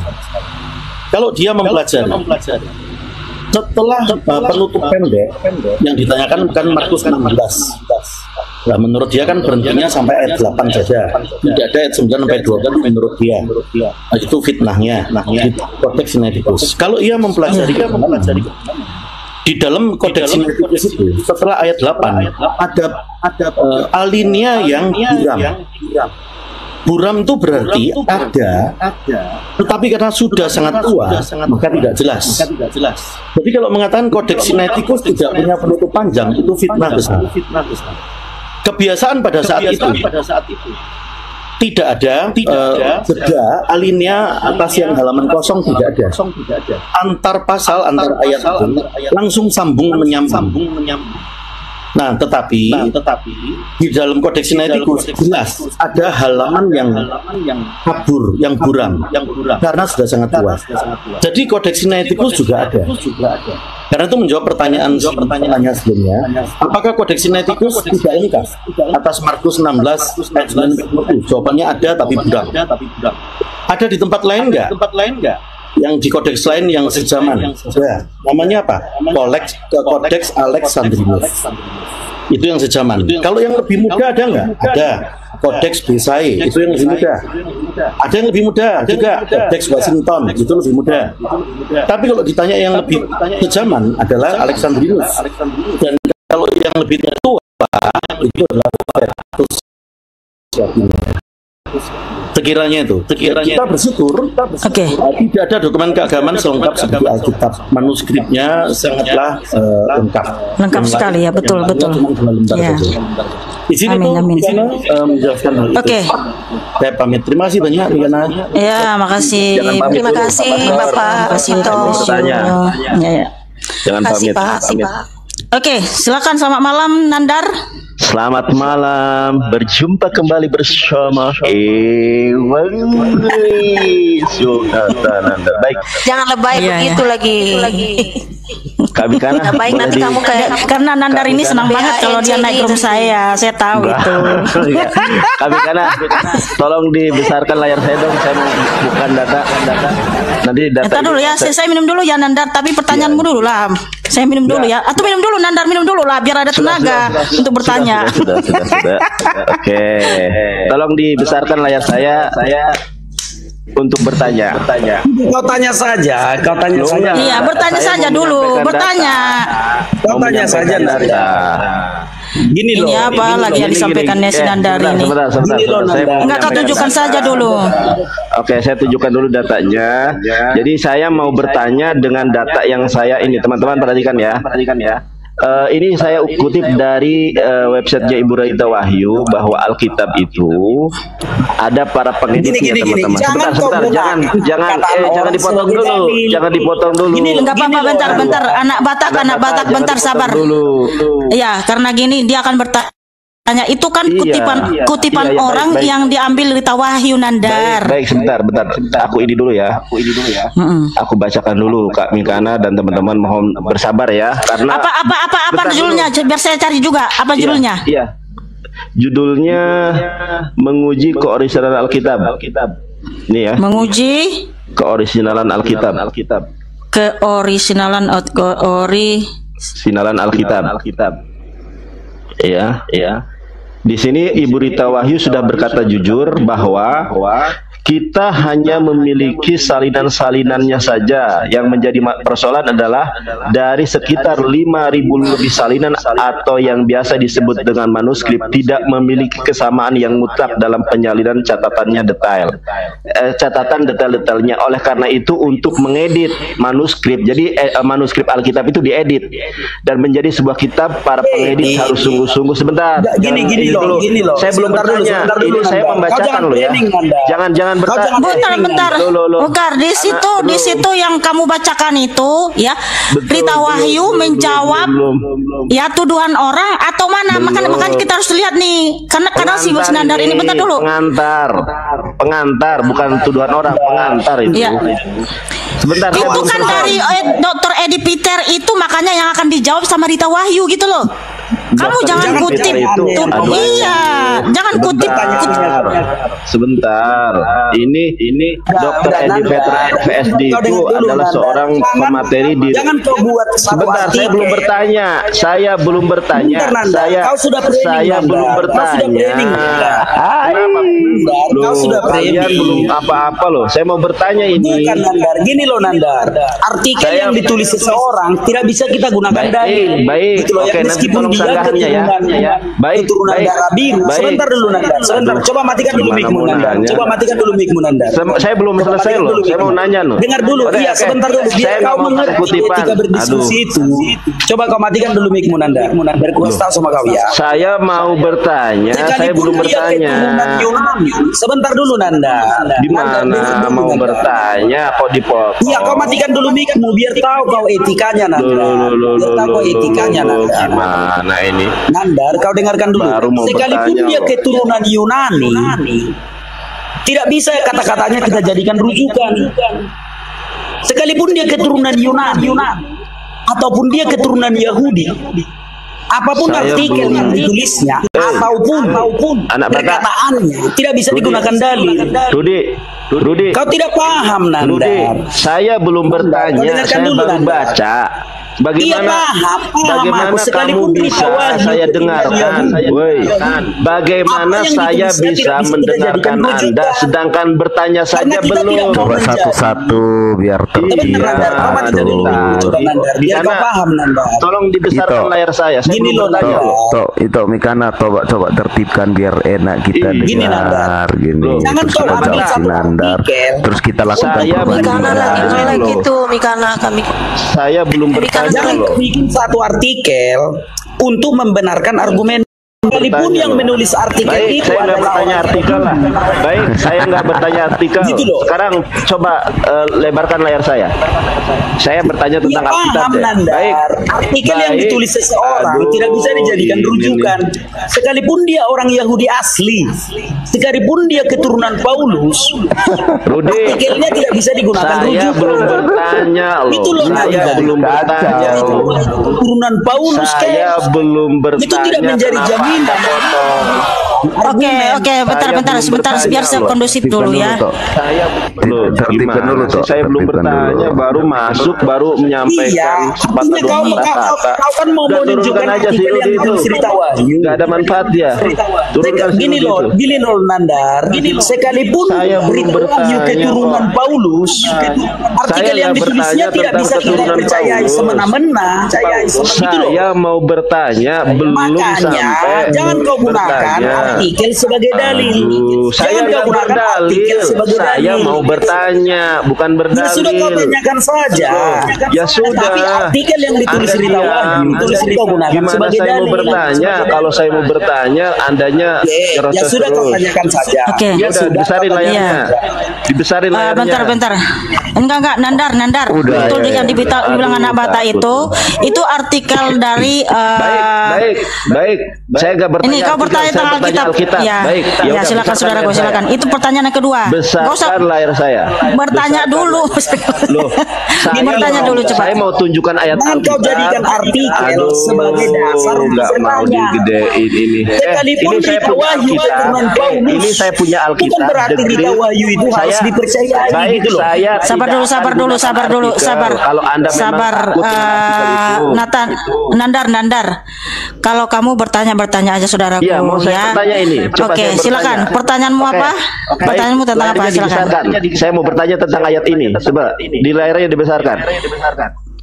Kalau dia mempelajari setelah penutup pendek yang ditanyakan bukan Markus 16. Nah, menurut dia kan berhentinya sampai ayat 8 saja. Tidak ada ayat 9 sampai 20 menurut dia. Nah, itu fitnahnya di kodeks Sinaiticus. Kalau ia mempelajari di dalam kodeks Sinaiticus itu setelah ayat 8 ada alinea yang buram itu berarti ada, tetapi karena sudah sangat tua maka tidak jelas. Jadi kalau mengatakan kodeks Sinaiticus tidak punya penutup panjang itu fitnah besar. Kebiasaan pada saat itu tidak ada jeda alinea atas yang halaman kosong, tidak ada. Antar pasal, antar ayat itu langsung sambung menyambung. Nah, tetapi di dalam kodeks Sinaiticus jelas ada halaman yang kabur, yang buram, karena sudah sangat tua. Jadi kodeks Sinaiticus juga ada. Karena itu menjawab pertanyaan sebelumnya, apakah kodeks Sinaiticus tidak lengkap atas Markus 16 ayat 9? Jawabannya ada tapi buram. Ada di tempat lain enggak? yang di kodeks lain yang sejaman. Ya, namanya apa? Kodeks Alexandrinus. Itu yang sejaman. Kalau yang lebih muda ada nggak? Ada. Kodeks Besae itu yang lebih muda. Ada yang lebih muda juga. Kodeks Washington itu lebih muda. Tapi kalau ditanya yang lebih sejaman adalah Alexandrinus. Dan kalau yang lebih tua itu adalah sekiranya kita bersyukur tidak ada dokumen keagamaan selengkap seperti Alkitab. Manuskripnya sangatlah lengkap sekali ya, betul ya. Di sini menjelaskan hal itu. Saya pamit, terima kasih banyak Riana. Ya, makasih. Terima kasih Bapak Sinto. Jangan pamit. Oke, silakan. Selamat malam Nandar. Selamat malam, berjumpa kembali bersama Nandar. Baik. Jangan lebay begitu lagi. Kami karena baik nanti kamu karena Nandar ini senang banget kalau dia naik room saya tahu itu. Kami karena tolong dibesarkan layar saya dong, saya mau bukan data. Nanti data. Dulu ya, saya minum dulu ya Nandar, tapi pertanyaanmu dulu lah. Saya minum dulu ya. Atau minum dulu Nandar, minum dulu lah biar ada tenaga untuk bertanya. Sudah. Oke. Tolong dibesarkan layar saya untuk bertanya. Kau tanya saja. Iya, bertanya saja dulu. Kau tanya saja Nanda. Gini loh. Ini apa lagi yang disampaikan si Nandar ini? Sebentar. Enggak, kau tunjukkan saja dulu. Oke, saya tunjukkan dulu datanya. Jadi saya mau bertanya dengan data yang saya ini, teman-teman perhatikan ya. Ini saya kutip dari websitenya Ibu Rita Wahyu bahwa Alkitab itu ada para pengeditnya, teman-teman. Sebentar, jangan dipotong dulu. Enggak apa-apa, bentar. Anak Batak, bentar sabar. Iya, karena gini dia akan bertanya. Itu kan kutipan orang yang diambil Rita Wahyu Nandar. Baik, sebentar. Aku ini dulu ya. Aku bacakan dulu Kak Mikana dan teman-teman, mohon bersabar ya. Karena apa judulnya? Biar saya cari juga. Apa judulnya? Iya. Judulnya menguji keoriginalan Alkitab. Ini ya. Menguji keoriginalan Alkitab. Keoriginalan Alkitab. Iya. Di sini Ibu Rita Wahyu sudah berkata jujur bahwa kita hanya memiliki salinan-salinannya saja. Yang menjadi persoalan adalah dari sekitar 5.000 lebih salinan atau yang biasa disebut dengan manuskrip tidak memiliki kesamaan yang mutlak dalam penyalinan catatannya catatan detail-detailnya. Oleh karena itu untuk mengedit manuskrip, jadi manuskrip Alkitab itu diedit dan menjadi sebuah kitab, para pengedit harus sungguh-sungguh. Sebentar, gini loh. Saya belum bertanya. Ini saya membacakan loh ya. Jangan Bentar. Bukan di situ yang kamu bacakan itu ya. Rita Wahyu menjawab ya tuduhan orang atau mana? Makanya kita harus lihat nih. Karena si Nandar ini bentar dulu. Pengantar bukan tuduhan orang, pengantar itu. Ya. Sebentar. Itu kan dari Dr. Edi Peter itu, makanya yang akan dijawab sama Rita Wahyu gitu loh. Kamu jangan kutip jangan kutip. Sebentar. Ini Dr. Edi Peter FSD itu adalah seorang pemateri di. Jangan kau buat sebentar, saya belum bertanya. Saya belum bertanya. Kau sudah belum apa-apa loh. Saya mau bertanya ini. Bukan Nandar. Gini loh Nandar. Artikel yang ditulis seseorang tidak bisa kita gunakan dalil. Baik. Oke, nanti tolong sanggahnya ya. Baik. Keturunan darah biru. Sebentar dulu Nandar. Coba matikan dulu mic-mu Nandar. Saya belum selesai loh. Saya mau nanya loh. Dengar dulu. Iya, sebentar dulu biar kau mengerti ketika berdiskusi itu. Coba kau matikan dulu mic-mu Nandar. Biar ku tahu sama kau ya. Saya mau bertanya. Saya belum bertanya. Sebentar dulu Nandar. Di mana mau bertanya kok dipotong? Iya, kau matikan dulu mic-mu biar tahu kau etikanya Nandar. Biar tahu kau etikanya Nandar. Gimana ini? Nandar, kau dengarkan dulu. Sekalipun dia keturunan Yunani, tidak bisa kata-katanya kita jadikan rujukan. Sekalipun dia keturunan Yunani ataupun dia keturunan Yahudi, apapun artikel yang ditulisnya ataupun perkataannya tidak bisa digunakan dalil. Rudi, kau tidak paham, Nanda. Saya belum bertanya, saya baru baca. Bagaimana kamu bisa saya dengarkan? Bagaimana saya bisa mendengarkan Anda sedangkan bertanya saja belum? Coba satu-satu biar terlihat. Tolong dibesarkan layar saya. Gini loh, itu Mikana coba tertibkan biar enak kita dengar. Gini. Jangan kau ambil satu artikel. Terus kita lakukan Mikana lagi gitu, Mikana kami. Saya belum bertanya. Jangan bikin satu artikel untuk membenarkan argumen. Sekalipun yang menulis artikel baik, itu saya nggak bertanya artikel lah. Baik, saya nggak bertanya artikel. Gitu loh. Sekarang coba lebarkan layar saya. Saya bertanya tentang Alkitab. Baik, artikel yang ditulis seseorang tidak bisa dijadikan rujukan. Sekalipun dia orang Yahudi asli, sekalipun dia keturunan Paulus, artikelnya tidak bisa digunakan rujukan. Saya belum bertanya loh. Itu loh, saya belum bertanya. Keturunan Paulus saya belum bertanya. Itu tidak menjadi jaminan. Oke, sebentar biar kondusif dulu ya. Tertibkan dulu toh. Saya belum bertanya, baru masuk, baru menyampaikan sepatah dua kata. Kau kan mau menunjukkan artikel yang ditulis cerita Wahyu. Gak ada manfaat dia. Gini loh, Nandar. Sekalipun berita Wahyu keturunan Paulus, artikel yang ditulisnya tidak bisa kita percayai semena-mena. Saya mau bertanya, belum sampai. Jangan kau gunakan artikel sebagai dalil. Saya nggak berdalil. Saya mau bertanya, bukan berdalil. Ya sudah kau tanyakan saja. Ya sudah. Tapi artikel yang ditulis cerita Wahyu itu kau gunakan gimana sebagai saya dalil. mau bertanya? Kalau saya mau bertanya, andanya ya sudah kau tanyakan saja. Oke. Ya sudah, dibesarin layarnya. Dibesarin layarnya. Bentar. Enggak, Nandar. Betul yang dibilang anak bata itu artikel dari Baik. Saya nggak bertanya. Ini kau bertanya tentang Alkitab. Ya, baik. Ya, silakan saudaraku, silakan. Itu pertanyaan yang kedua. Besarkan layar saya. Bertanya dulu. Loh, bertanya dulu cepat. Saya mau tunjukkan ayat Jangan kau jadikan artikel sebagai dasar untuk mau digedein ini. Sekalipun berita Wahyu keturunan Paulus, ini saya punya Alkitab. bukan berarti berita Wahyu itu harus dipercayai. Baik, gitu loh. saya Sabar dulu. Kalau Anda sabar, Nandar. Kalau kamu bertanya aja saudaraku. Iya, mau saya bertanya ini. Oke, silakan. Pertanyaanmu apa? Pertanyaanmu tentang apa? Silakan. Saya mau bertanya tentang ayat ini. Coba di layarnya dibesarkan.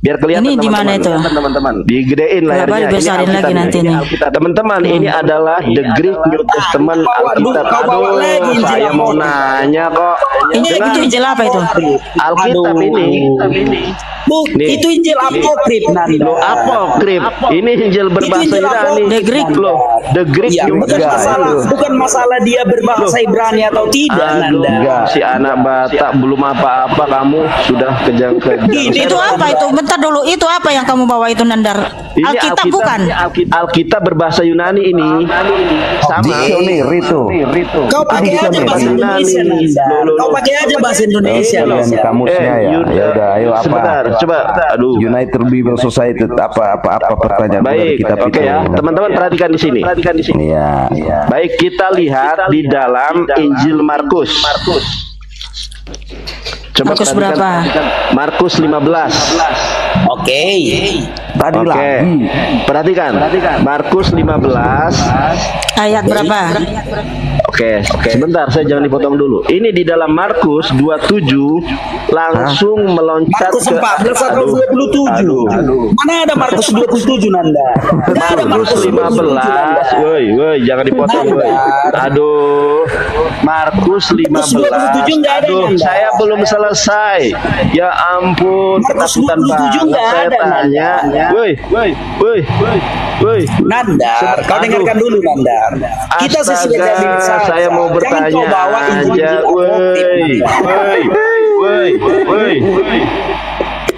Biar kelihatan. Ini di mana itu? Teman-teman. Digedein layarnya. Besarin lagi nanti nih. Teman-teman, ini adalah The Greek New Testament Alkitab. Aduh, saya mau nanya kok. Ini itu Injil apa itu? Alkitab ini. Itu Injil apokrif, Nanda. Apokrif. Ini Injil berbahasa Ibrani. The Greek loh. The Greek ya, bukan masalah dia berbahasa Ibrani atau tidak, Nanda. Si anak Batak belum apa-apa kamu sudah kejang-kejang. Itu apa itu? Bentar dulu, itu apa yang kamu bawa itu, Nandar? Alkitab bukan? Alkitab berbahasa Yunani ini. Sama. Dictionary itu. Kau pakai aja bahasa Indonesia, Nanda. Kau pakai aja bahasa Indonesia. Kamusnya ya. Ya udah, ayo apa? Sebentar, coba. Aduh. United Bible Society apa pertanyaan dari kita itu? Ya, teman-teman perhatikan di sini. Iya. Baik, kita lihat di dalam Injil Markus. Coba Markus berapa? Markus 15. Oke. Tadi lagi. Perhatikan. Markus 15 ayat berapa? Oke, sebentar, saya jangan dipotong dulu. Ini di dalam Markus 27 langsung meloncat Markus 14 atau 27. Mana ada Markus 27, Nanda? Markus 15. Woi, jangan dipotong, woi. Aduh. Markus 15. Aduh, saya belum selesai. Ya ampun, ketakutan banget saya tanya. Woi. Nandar, kau dengarkan dulu, Nandar. Kita sesuai dari saya mau bertanya jangan kau bawa aja. Woi.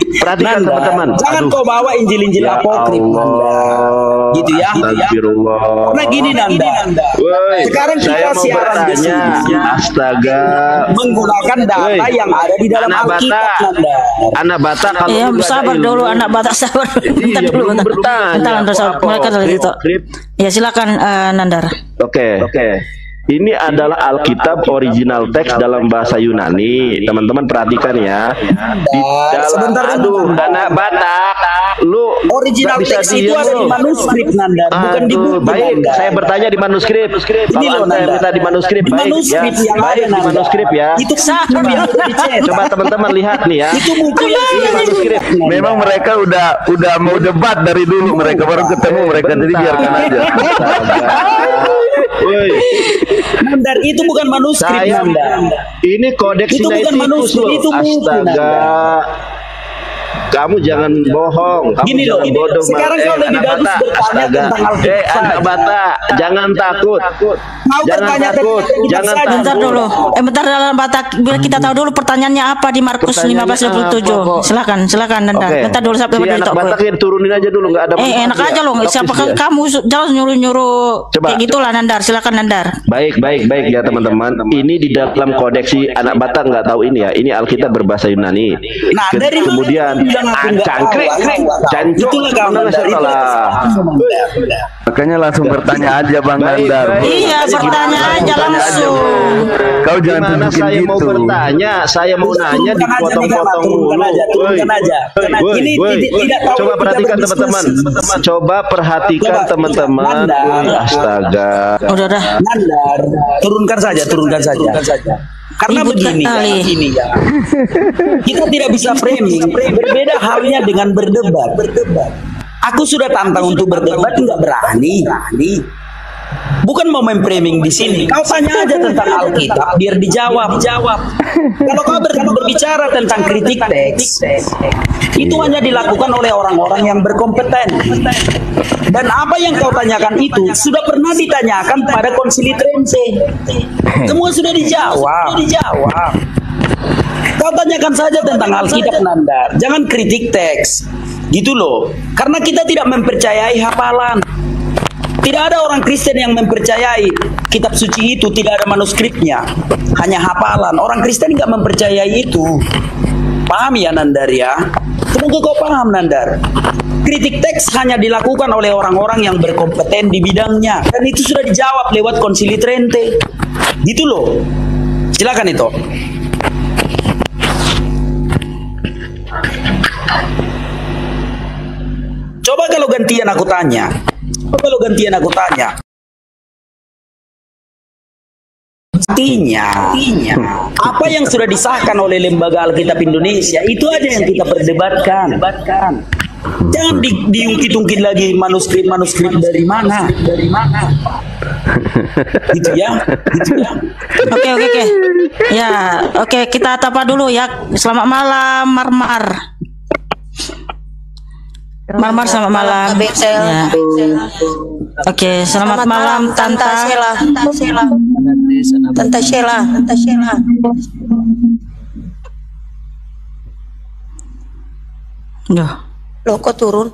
Perhatikan teman-teman. Jangan kau bawa Injil-Injil Ya apokrif, Nanda. Allah. Gitu ya. Astagfirullah. Nah gini Nanda. Woi, Sekarang saya kita mau siaran di bertanya. sini. Astaga. Menggunakan data Woi, yang ada di dalam anak Alkitab, Batak. Nanda. Anak Batak kalau Ya, nggak ada sabar ilmu, dulu anak Batak, sabar. Bentar iya, dulu, belum bentar. bertanya. Bentar, Nandar, Apa? mereka dari itu. Ya, silakan Nandar. Oke. Ini adalah Alkitab original teks dalam bahasa Yunani. Teman-teman perhatikan ya. Di dalam Sebentar, anak Batak, lu Original nggak bisa teks itu diem ada di lu. manuskrip, Nanda, bukan di buku. Baik, Nanda. saya bertanya di manuskrip. Ini Kalau loh, Anda Nanda. minta di manuskrip, Di baik manuskrip ya. yang Baik ada, di Nanda. manuskrip ya. Itu buku yang sudah dicetak. Coba teman-teman lihat nih ya. Itu buku yang sudah Ini manuskrip. Nanda. Memang mereka udah mau debat dari dulu, mereka baru ketemu mereka, jadi biarkan aja. Woi, Nandar, itu bukan manuskrip, saya Nanda. ini kodeks Itu bukan Sinaiticus manuskrip, loh. itu buku, Astaga. Nanda. Kamu jangan bohong, kamu Gini loh, jangan bodoh. sekarang kau lebih anak bagus Batak, bertanya astaga. tentang Alkitab Anak saja. Batak, jangan takut. Mau Jangan bertanya takut, tentang Alkitab jangan saja. takut. Bentar dulu. Bentar dalam Batak, biar kita tahu dulu pertanyaannya apa di Markus Pertanyaannya 15:27. apa, kok? Silakan Nandar. Oke. Bentar dulu sampai Si berdiri anak tok. Batak ya turunin aja dulu, nggak ada masalah Enak dia. aja loh. Toksis Siapa dia. kamu jangan nyuruh-nyuruh Coba. kayak gitulah Nandar. Silakan Nandar. Baik ya teman-teman. Ini di dalam kodeksi anak Batak nggak tahu ini ya. Ini Alkitab berbahasa Yunani. Nah, dari mana Kemudian kamu bilang aku nggak cangkrik, tahu, aku nggak tahu. jancuk, Itulah kamu, mana Nandar, itu salah. Makanya langsung bertanya aja Bang Baik, Nandar. baik. Iya, bertanya aja langsung. Kau jangan Gimana tunjukin saya mau gitu. bertanya, saya mau nanya dipotong-potong dulu. Turunkan aja. Woi, Ini woi. tidak tahu Coba kita perhatikan berdiskusi. teman-teman. Coba perhatikan Coba, teman-teman. Nandar. Woi, astaga. Udah dah. Nandar, turunkan saja. Karena Ribut begini kali. ya. Kita tidak bisa framing. Berbeda halnya dengan berdebat. Aku sudah tantang untuk berdebat, nggak berani. Bukan mau memframing di sini. Kau tanya aja tentang Alkitab, biar dijawab. Kalau kau berbicara tentang kritik teks, itu hanya dilakukan oleh orang-orang yang berkompeten. Dan apa yang kau tanyakan itu sudah pernah ditanyakan pada Konsili Trente. Semua sudah dijawab. Kau tanyakan saja tentang Alkitab, Nandar. Jangan kritik teks. Gitu loh. Karena kita tidak mempercayai hafalan. Tidak ada orang Kristen yang mempercayai kitab suci itu tidak ada manuskripnya, hanya hafalan. Orang Kristen nggak mempercayai itu. Paham ya Nandar ya? Semoga kau paham Nandar. Kritik teks hanya dilakukan oleh orang-orang yang berkompeten di bidangnya, dan itu sudah dijawab lewat Konsili Trente. Gitu loh. Silakan itu. Coba kalau gantian aku tanya. Artinya, apa yang sudah disahkan oleh Lembaga Alkitab Indonesia itu aja yang kita perdebatkan. Jangan diungkit-ungkit lagi manuskrip dari mana. Gitu ya. Oke. Ya, oke, kita tapa dulu ya. Selamat malam Marmar, selamat malam. Ya. Oke, selamat malam Tanta Sheila. Tante Sheila. Duh. Loh kok turun?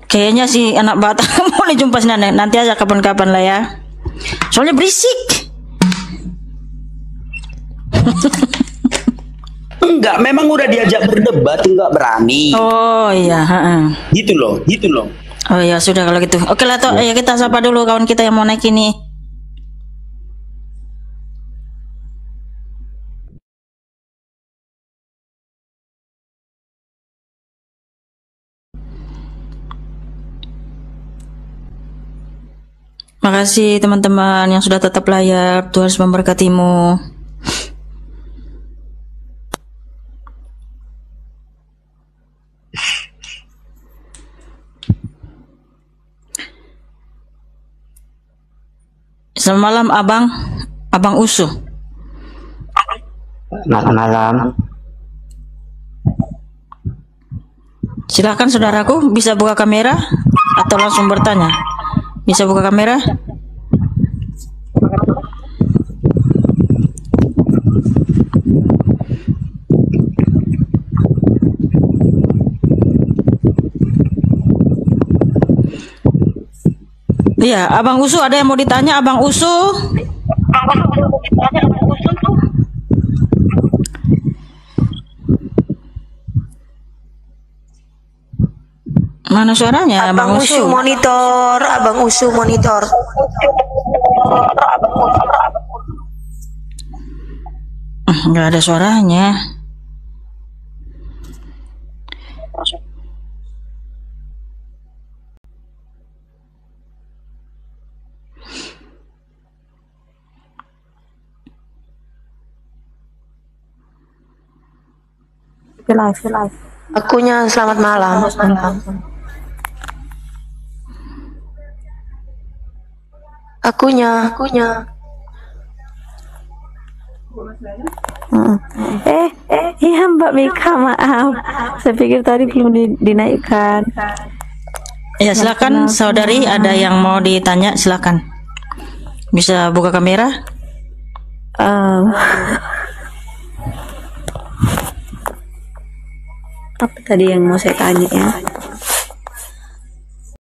Kayaknya si anak Batak mau dijumpa nanti aja kapan-kapan lah ya. Soalnya berisik. Enggak, memang udah diajak berdebat enggak berani. Oh iya, Gitu loh. Oh ya sudah kalau gitu. Oke lah toh, ya kita sapa dulu kawan kita yang mau naik ini. Makasih teman-teman yang sudah tetap layar. Tuhan Yesus memberkatimu. Selamat malam Abang Usu. Selamat malam. Silakan saudaraku, bisa buka kamera. atau langsung bertanya? Bisa buka kamera? Iya, Abang Usu ada yang mau ditanya, Abang Usu? Mana suaranya, Abang Usu? Monitor, Abang Usu monitor. Nggak ada suaranya. Live. Akunya selamat malam. Akunya. Iya Mbak Mika, maaf. Saya pikir tadi belum dinaikkan. Ya silakan saudari, ada yang mau ditanya silakan. Bisa buka kamera? Apa tadi yang mau saya tanya ya?